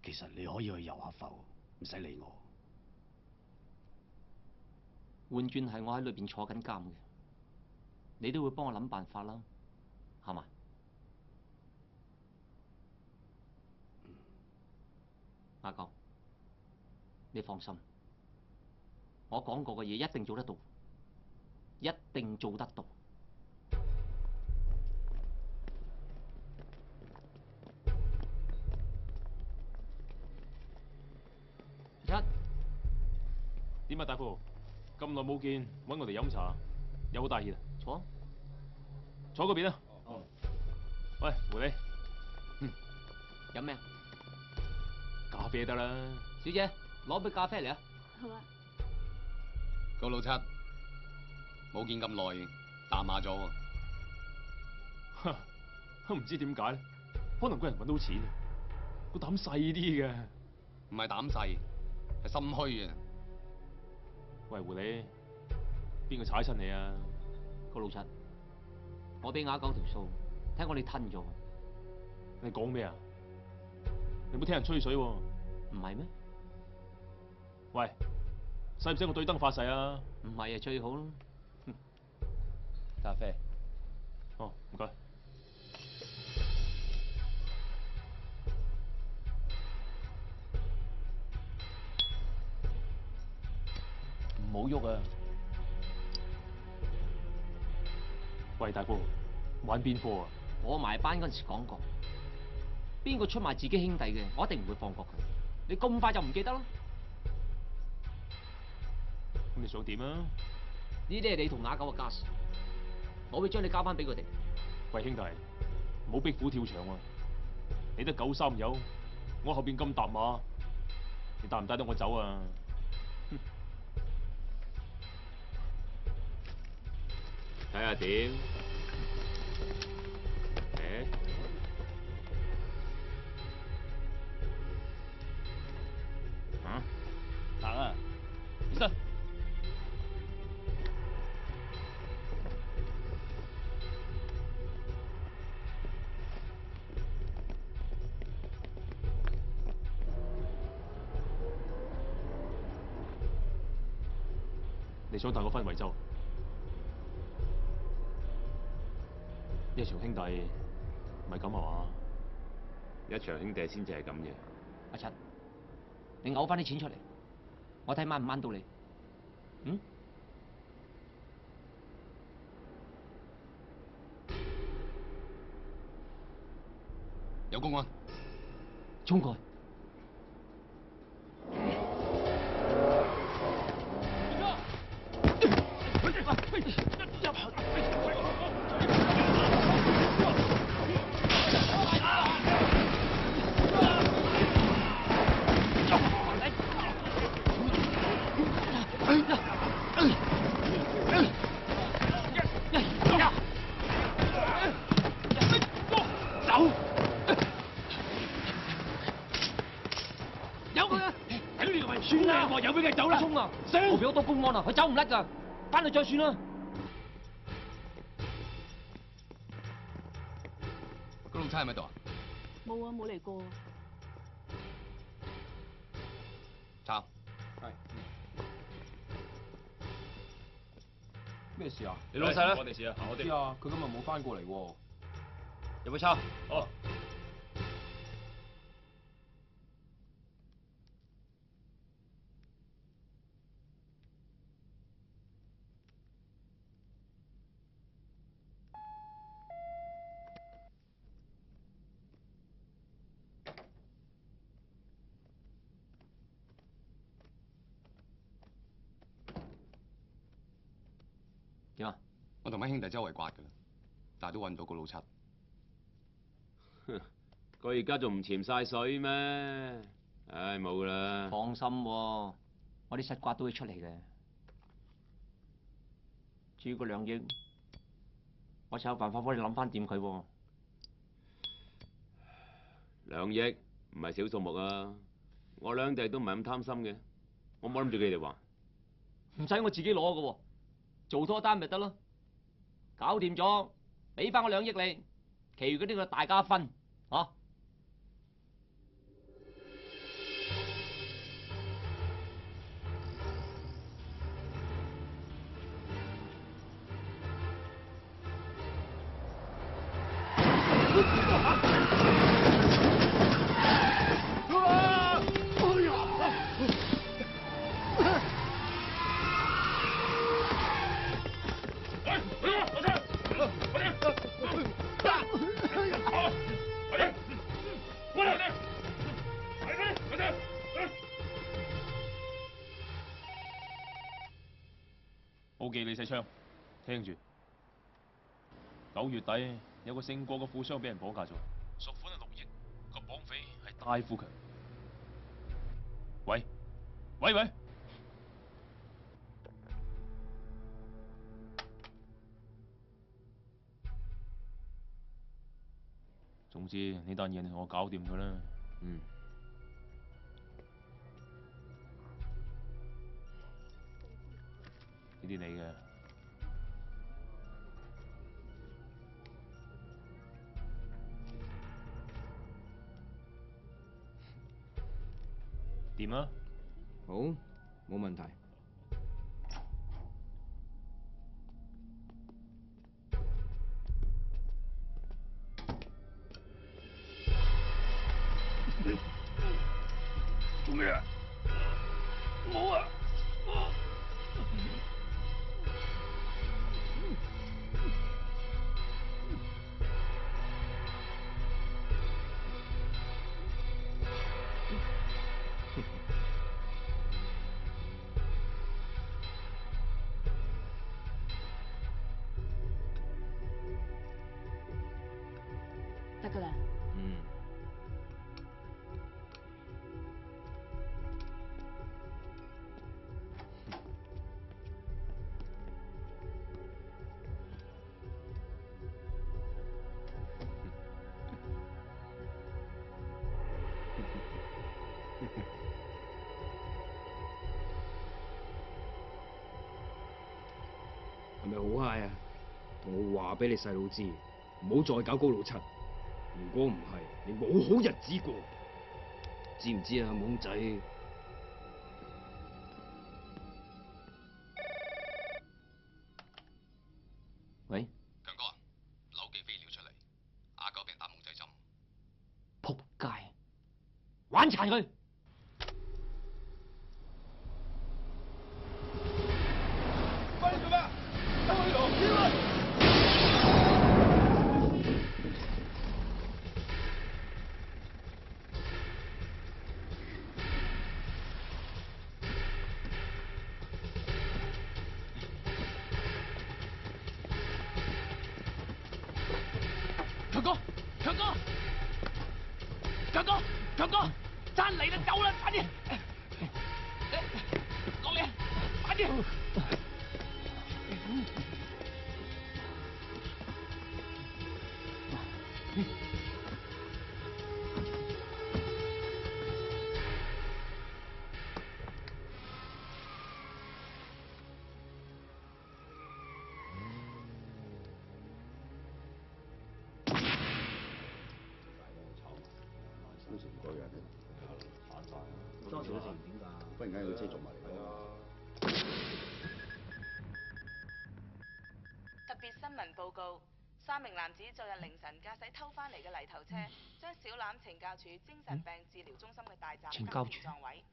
其實你可以去遊下浮，唔使理我。換轉係我喺裏邊坐緊監嘅，你都會幫我諗辦法啦，係嘛？阿狗，你放心，我講過嘅嘢一定做得到，一定做得到。點啊，大夫？咁耐冇見，揾我哋飲茶，有好大熱啊！坐，坐嗰邊啊！哦。喂，狐狸，飲咩？咖啡得啦。小姐，攞杯咖啡嚟啊！好啊。高老七，冇見咁耐，淡下咗喎。都唔知點解咧，可能個人揾到錢，個膽細啲嘅。唔係膽細，係心虛啊！喂，狐狸，邊個踩親你啊？高老七，我俾啞狗條數，睇我你吞咗。你講咩啊？你冇聽人吹水喎？唔係咩？喂，使唔使我對燈發誓啊？唔係啊，最好咯。咖啡。哦，唔該。唔好喐啊！喂，大哥，玩邊科啊？我埋班嗰陣時講過，邊個出賣自己兄弟嘅，我一定唔會放過佢。你咁快就唔記得啦？你你想點啊？呢啲係你同雅九嘅家事，我會將你交翻俾佢哋。喂，兄弟，唔好逼虎跳牆啊！你得930友，我後邊咁搭馬，你帶唔帶得我走啊？睇下點？行啊！起身。你想帶我返惠州？一場兄弟唔係咁係嘛？一場兄弟先至係咁嘅。阿七，你嘔翻啲錢出嚟，我睇掹唔掹到你。嗯？有公安，衝過去！有俾佢走啦！衝啊！後邊好多公安啊，佢走唔甩㗎，翻去再算啦。個老差喺咪度啊？冇啊，冇嚟過。抄。係。咩事啊？你老細咧？我哋事啊！我知啊，佢今日冇翻過嚟喎。有冇抄？哦。點啊？我同班兄弟周圍刮噶啦，但係都揾唔到個老七。佢而家仲唔潛晒水咩？唉，冇噶啦。放心喎，我啲實刮都會出嚟嘅。至於個2億，我就有辦法幫你諗翻掂佢喎。2億唔係小數目啊！我兩弟都唔係咁貪心嘅，我冇諗住佢哋還。唔使我自己攞嘅喎，做多單咪得咯。搞掂咗，俾翻我2億你，其餘嗰啲個大家分，啊！報記李世昌，聽住。9月底有個姓郭嘅富商俾人綁架咗，贖款係6億，個綁匪係戴富強。喂，喂喂！總之呢單嘢你同我搞掂佢啦。嗯。呢啲你嘅。掂啊？好，冇問題。做咩啊？冇啊！㗎啦。嗯。係咪好嗨啊？同我話俾你細佬知，唔好再搞高老七。如果唔係，你冇好日子過，知唔知啊，懵仔？喂，強哥啊，柳記飛料出嚟，阿九俾人打懵仔針。仆街，玩殘佢！翻嚟做咩？等我條天啊！強哥，強哥，強哥，強哥，爭嚟啦，走啦，快啲！落嚟，快啲！工程嗰樣多少錢點㗎？忽然間有個車撞埋嚟特別新聞報告：3名男子昨日凌晨駕駛偷翻嚟嘅泥頭車，將小欖懲教處精神病治療中心嘅大閘夾連撞毀，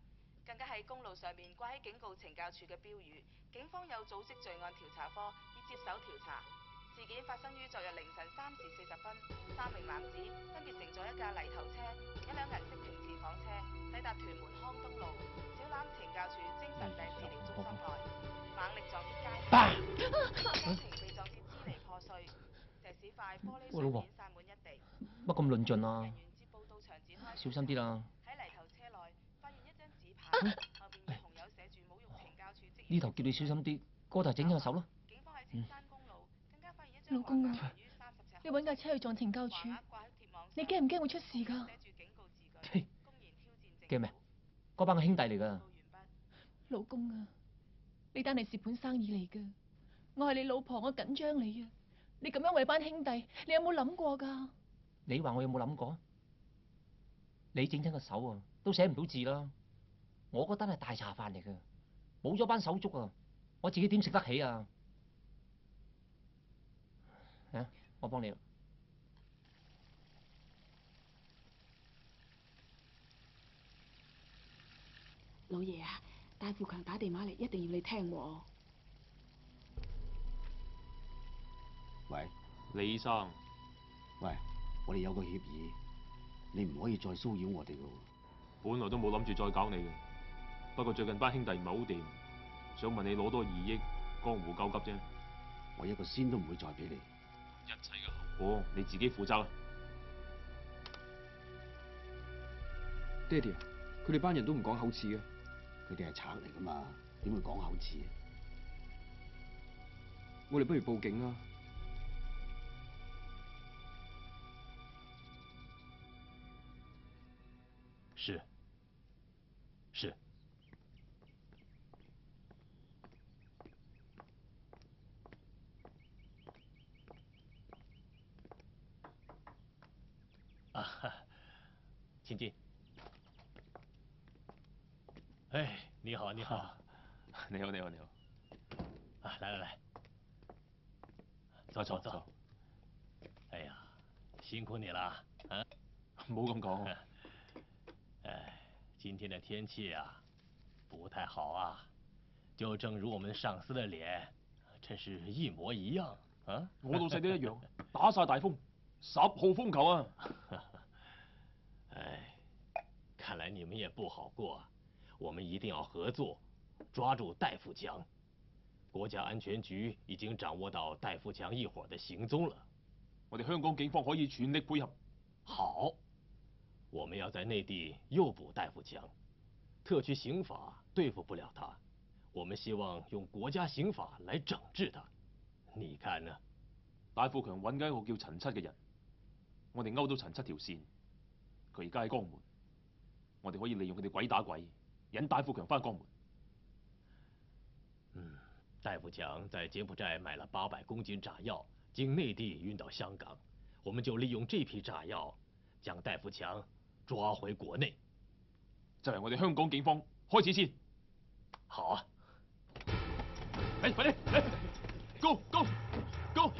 更加喺公路上面掛起警告懲教處嘅標語。警方有組織罪案調查科已接手調查。事件發生於昨日凌晨3時40分，3名男子分別乘坐一架泥頭車、一輛銀色平治房車，抵達屯門康東路小欖懲教處精神病治療中心內，猛力撞擊街燈，家庭被撞至支離破碎，石屎塊、玻璃碎片散滿一地。乜咁論盡啊？人員接報到場展開小心啲啦！喺泥頭車內發現一張紙牌，後邊以紅油寫住侮辱懲教處職員。呢頭叫你小心啲，嗰頭整緊個手啦。警方喺青山公路更加發現一張老公啊，你揾架車去撞懲教處，你驚唔驚會出事㗎？驚咩？嗰班係兄弟嚟㗎。老公啊，呢單係蝕本生意嚟㗎，我係你老婆，我緊張你啊！你咁樣為班兄弟，你有冇諗過㗎？你話我有冇諗過？你整親個手啊，都寫唔到字啦。我嗰單係大茶飯嚟㗎，冇咗班手足啊，我自己點食得起啊？啊，我幫你啦。老爺啊，戴富強打電話嚟，一定要你聽喎。喂，李醫生，喂，我哋有個協議，你唔可以再騷擾我哋㗎喎。本來都冇諗住再搞你嘅，不過最近班兄弟唔係好掂，想問你攞多2億，江湖救急啫。我一個仙都唔會再俾你。一切嘅後果你自己負責啦。爹哋啊，佢哋班人都唔講口齒嘅。佢哋係賊嚟㗎嘛，點會講口齒？我哋不如報警啦。是。是。啊，请进。哎，你好，你好。你好，你好，你好。啊，来来来，坐坐坐。哎呀，辛苦你了啊！唔好咁講。哎，今天的天气啊，不太好啊，就正如我们上司的脸，真是一模一样啊！我老細都一樣，打晒大風，10號風球啊！哎，看来你们也不好过，我们一定要合作，抓住戴富强。国家安全局已经掌握到戴富强一伙的行踪了。我哋香港警方可以全力配合，好，我们要在内地诱捕戴富强，特区刑法对付不了他，我们希望用國家刑法來整治他，你看呢？戴富強揾緊一個叫陳七嘅人，我哋勾到陳七條線，佢而家喺江門，我哋可以利用佢哋鬼打鬼，引戴富強翻江門。戴富強在柬埔寨買了800公斤炸藥，經內地運到香港，我們就利用這批炸藥，將戴富強抓回國內。就由我哋香港警方開始先。好啊！快啲，Go Go Go！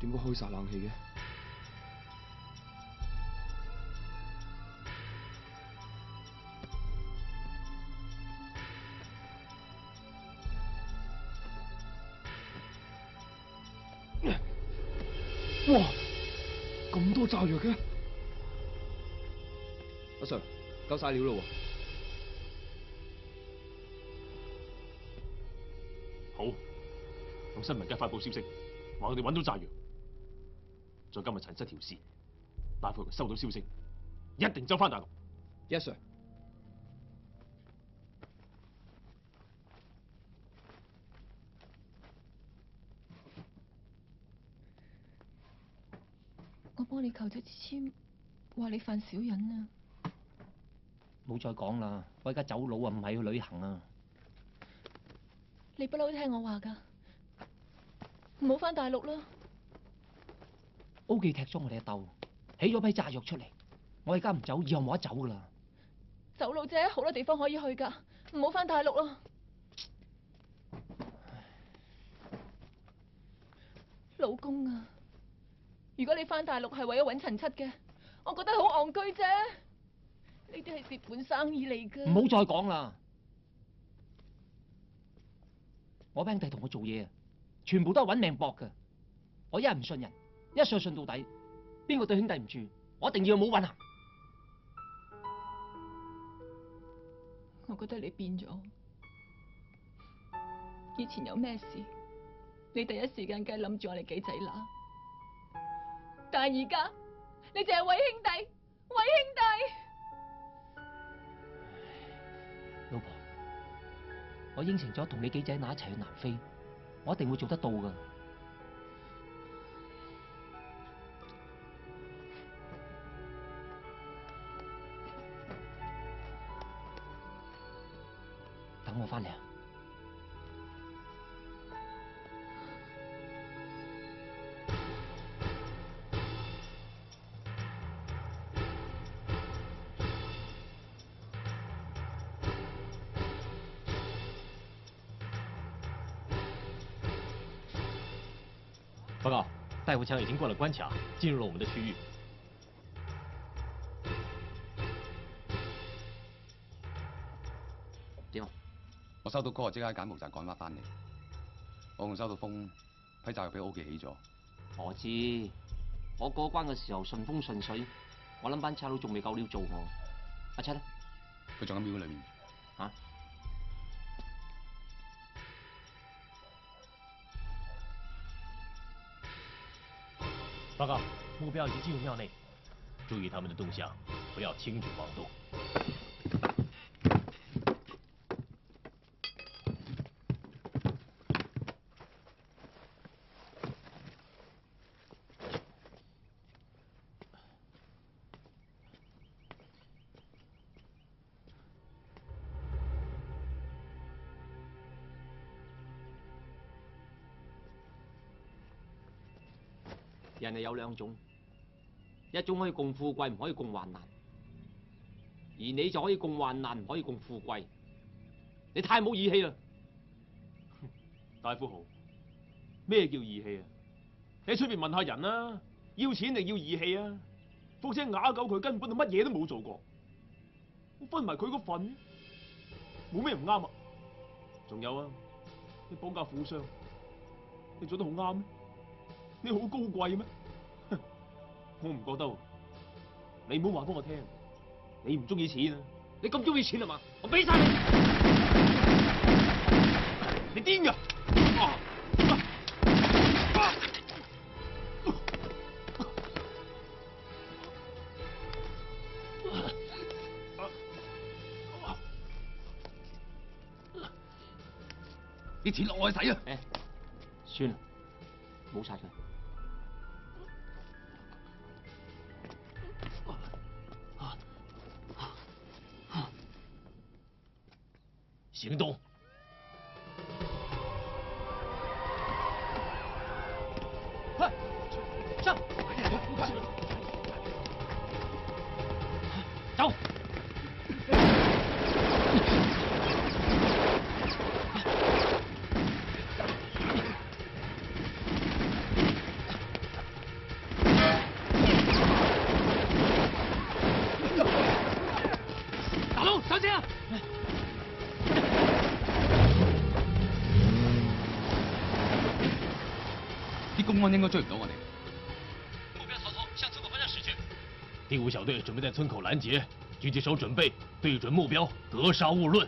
點解開晒冷氣嘅？哇！咁多炸藥嘅？阿 Sir， 夠晒料咯喎！好，咁新聞界發佈消息，話我哋揾到炸藥。再加埋陳七條線，戴富強收到消息，一定走翻大陸。Yes sir。我幫你求咗支簽，話你犯小人啊！冇再講啦，我而家走佬啊，唔係去旅行啊！你不嬲聽我話㗎，唔好翻大陸啦！ O 記踢咗我哋一竇，起咗批炸藥出嚟，我而家唔走，以後冇得走噶啦。走佬啫，好多地方可以去㗎，唔好翻大陸啦。老公啊，如果你翻大陸係為咗揾陳七嘅，我覺得好戇居啫。呢啲係蝕本生意嚟㗎。唔好再講啦！我兄弟同我做嘢啊，全部都係揾命搏㗎。我一係唔信人。 一信到底，邊個對兄弟唔住，我一定要冇運行。我覺得你變咗，以前有咩事，你第一時間梗係諗住我哋幾仔乸，但係而家你淨係為兄弟，為兄弟。老婆，我應承咗同你幾仔乸一齊去南非，我一定會做得到㗎。 等我翻嚟啊！報告，戴富強已經過了關卡，進入了我們的區域。 我收到歌，即刻喺柬埔寨趕翻嚟。我仲收到風，批炸藥俾 O 記起咗。我知，我過關嘅時候順風順水，我諗班差佬仲未夠料做我。阿七咧？佢仲喺廟裏面。嚇？報告，目標已經進入廟內，注意他們的動向，不要輕舉妄動。 人係有兩種，一種可以共富貴，唔可以共患難。而你就可以共患難，唔可以共富貴。你太冇義氣啦！大富豪，咩叫義氣啊？你喺出邊問下人啦，要錢定要義氣啊？況且啞狗佢根本就乜嘢都冇做過，分埋佢個份，冇咩唔啱啊。仲有啊，你綁架富商，你做得好啱咩？你好高貴咩？我唔覺得喎。你唔好話俾我聽，你唔中意錢啊？你咁中意錢係嘛？我俾晒你。你癲㗎？啲錢落我去使啊！算啦，冇殺佢。行動！快上！走！大佬，上車啊！啲公安應該追唔到我哋。目標逃脫，向村口方向駛去。第5小隊準備在村口攔截，狙擊手準備，對準目標，格殺勿論。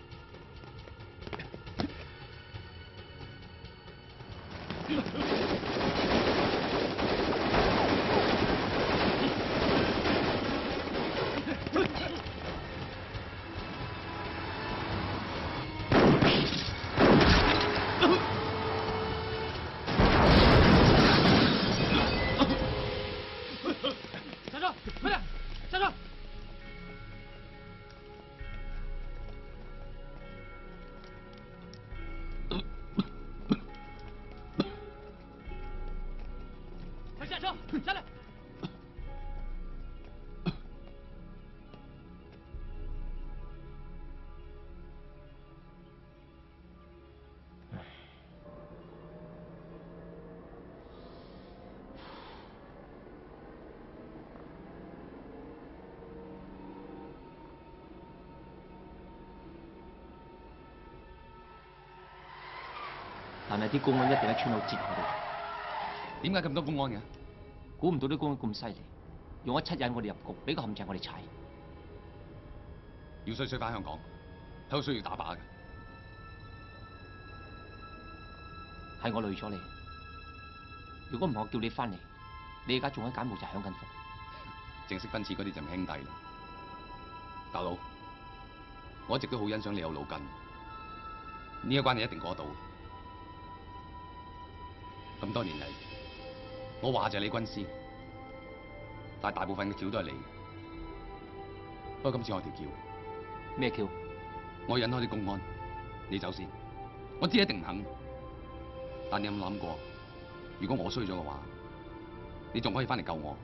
下车，快点，下车！快下车，下来！但係啲公安一定喺村口截我哋。點解咁多公安嘅？估唔到啲公安咁犀利，用咗7引我哋入局，俾個陷阱我哋踩。要衰翻香港，係好需要打靶嘅。係我累咗你。如果唔係我叫你翻嚟，你而家仲喺柬埔寨享緊福。正式分次嗰啲就唔兄弟啦。大佬，我一直都好欣賞你有腦筋，呢一關你一定過得到。咁多年嚟，我話就係你軍師，但係大部分嘅橋都係你。不過今次我條橋，咩橋？我引開啲公安，你走先。我知你一定唔肯，但你有冇諗過，如果我衰咗嘅話，你仲可以翻嚟救我？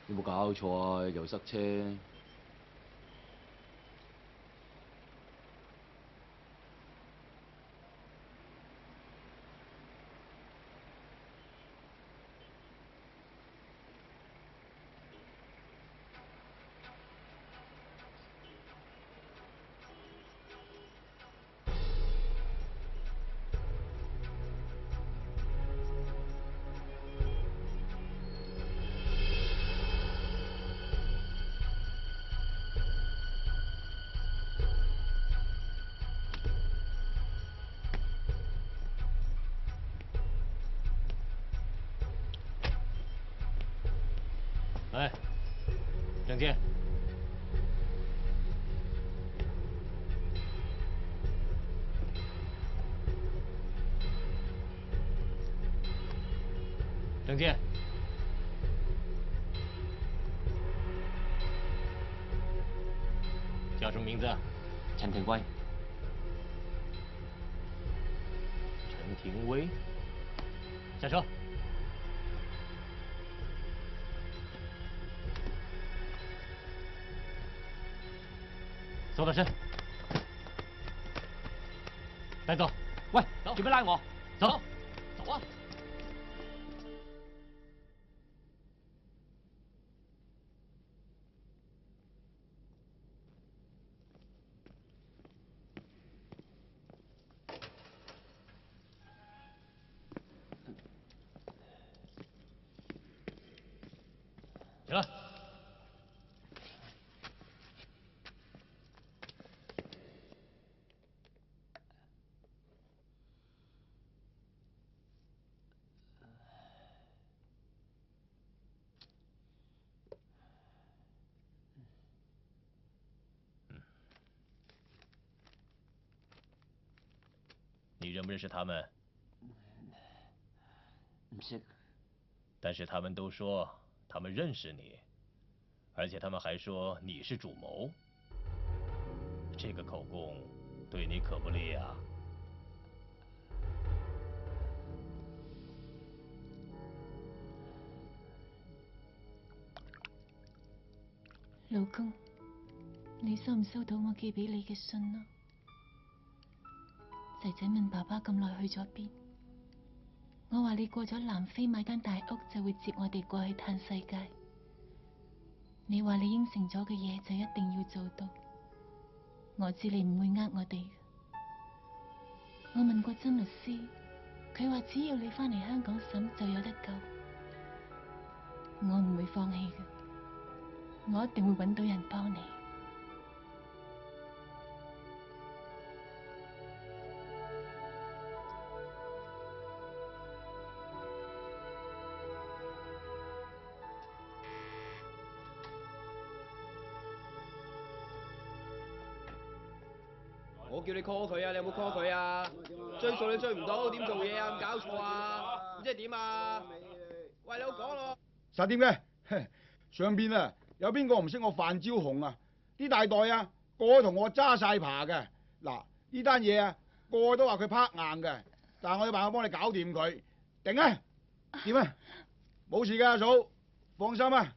有冇搞錯啊？又塞車。哎，郑健，郑健，叫什么名字？陈廷威。陈廷威。下车。搜到身，带走。喂，做咩拉我？走，走啊！起来。你认不认识他们？唔識。但是他们都说他们认识你，而且他们还说你是主谋。这个口供对你可不利啊。老公，你收唔收到我寄俾你嘅信啊？仔仔問爸爸咁耐去咗邊？我話你過咗南非買間大屋就會接我哋過去嘆世界。你話你應承咗嘅嘢就一定要做到。我知你唔會呃我哋嘅。我問過曾律師，佢話只要你返嚟香港審就有得救。我唔會放棄嘅，我一定會揾到人幫你。我叫你 call 佢啊，你有冇 call 佢啊？追數你追唔到，點做嘢啊？咁搞錯啊？即係點啊？喂，你好講咯。實點嘅？上邊啊，有邊個唔識我范朝紅啊？啲大袋啊，個個同我揸晒扒嘅。嗱，呢單嘢啊，個個都話佢拍硬嘅，但係我有辦法幫你搞掂佢。定啊？點啊？冇事㗎，阿嫂，放心啊。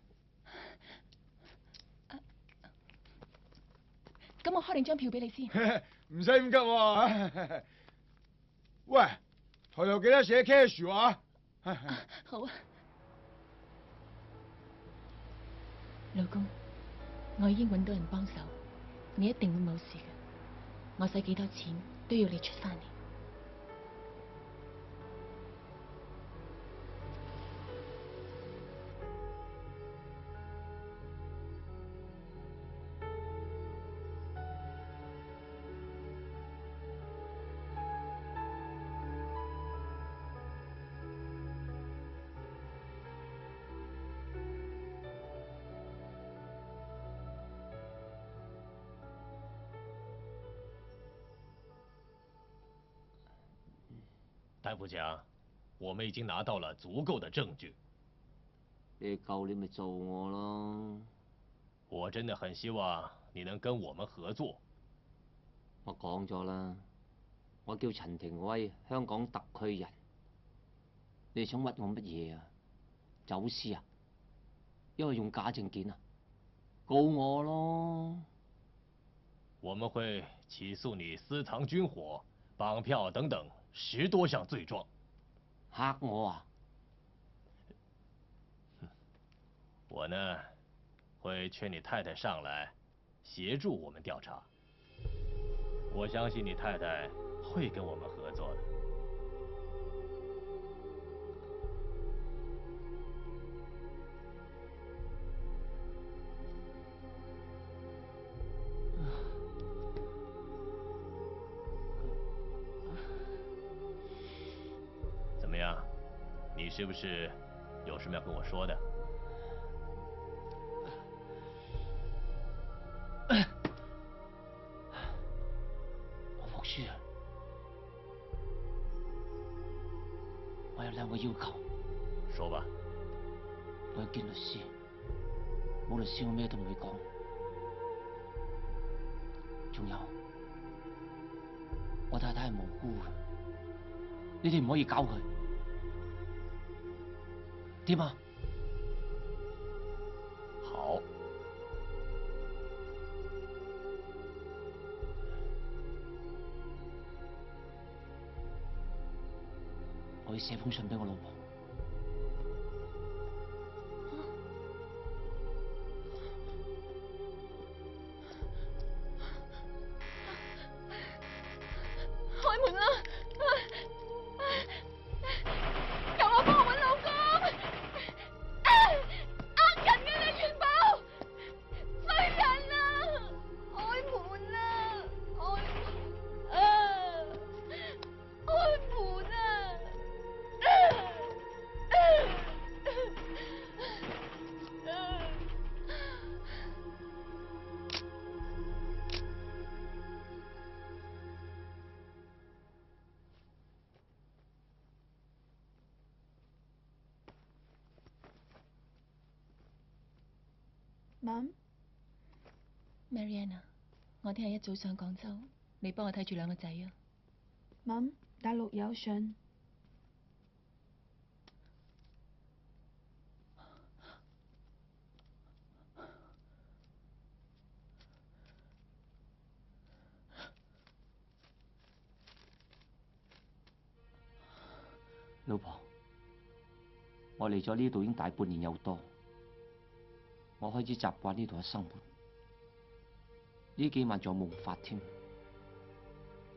咁我開定張票俾你先。唔使咁急喎。喂，抬頭記得寫 cash 啊。好啊。老公，我已經揾到人幫手，你一定會冇事嘅。我使幾多錢都要你出翻嚟。戴副强，我们已经拿到了足够的证据。你夠你咪做我咯。我真的很希望你能跟我们合作。我講咗啦，我叫陳庭威，香港特區人。你想屈我乜嘢啊？走私啊？因為用假證件啊？告我咯。我们会起诉你私藏军火、绑票等等10多项罪状。嚇我啊！我呢，会劝你太太上来协助我们调查。我相信你太太会跟我们合作的。怎么样？你是不是有什么要跟我说的？我服輸啊！我有2個要求。說吧。我要見律師，冇律師我咩都唔會講。仲有，我太太係無辜嘅，你哋唔可以搞佢。點啊？好。我要寫封信俾我老婆。開門啦！救我幫我揾老公！呃人嘅你元寶，衰人啊！開門啊！開門啊！開門啊！Mom， Mariana， 我聽日一早上廣州，你幫我睇住兩個仔啊。Mom， 大陸有信。老婆，我嚟咗呢度已經大半年有多，我開始習慣呢度嘅生活。呢幾晚仲有夢法添。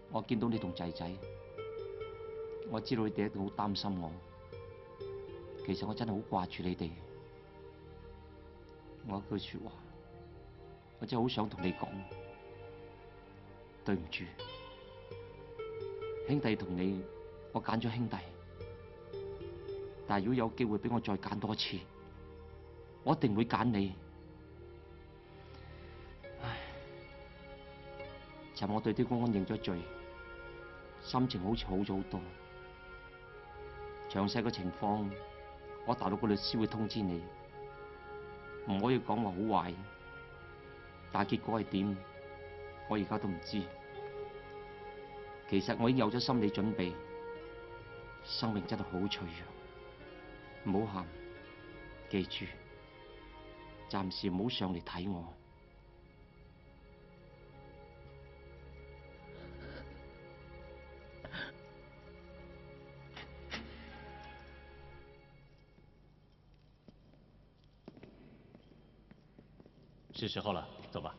我見到你同仔仔，我知道你哋一定好擔心我。其實我真係好掛住你哋。我一句說話，我真係好想同你講，對唔住，兄弟同你，我揀咗兄弟。但係如果有機會俾我再揀多次，我一定會揀你。唉，尋日我對啲公安認咗罪，心情好似好咗好多。詳細嘅情況，我大陸個律師會通知你，唔可以講話好壞。但係結果係點，我而家都唔知。其實我已經有咗心理準備，生命真係好脆弱。唔好喊，記住，暫時唔好上嚟睇我。是時候了，走吧。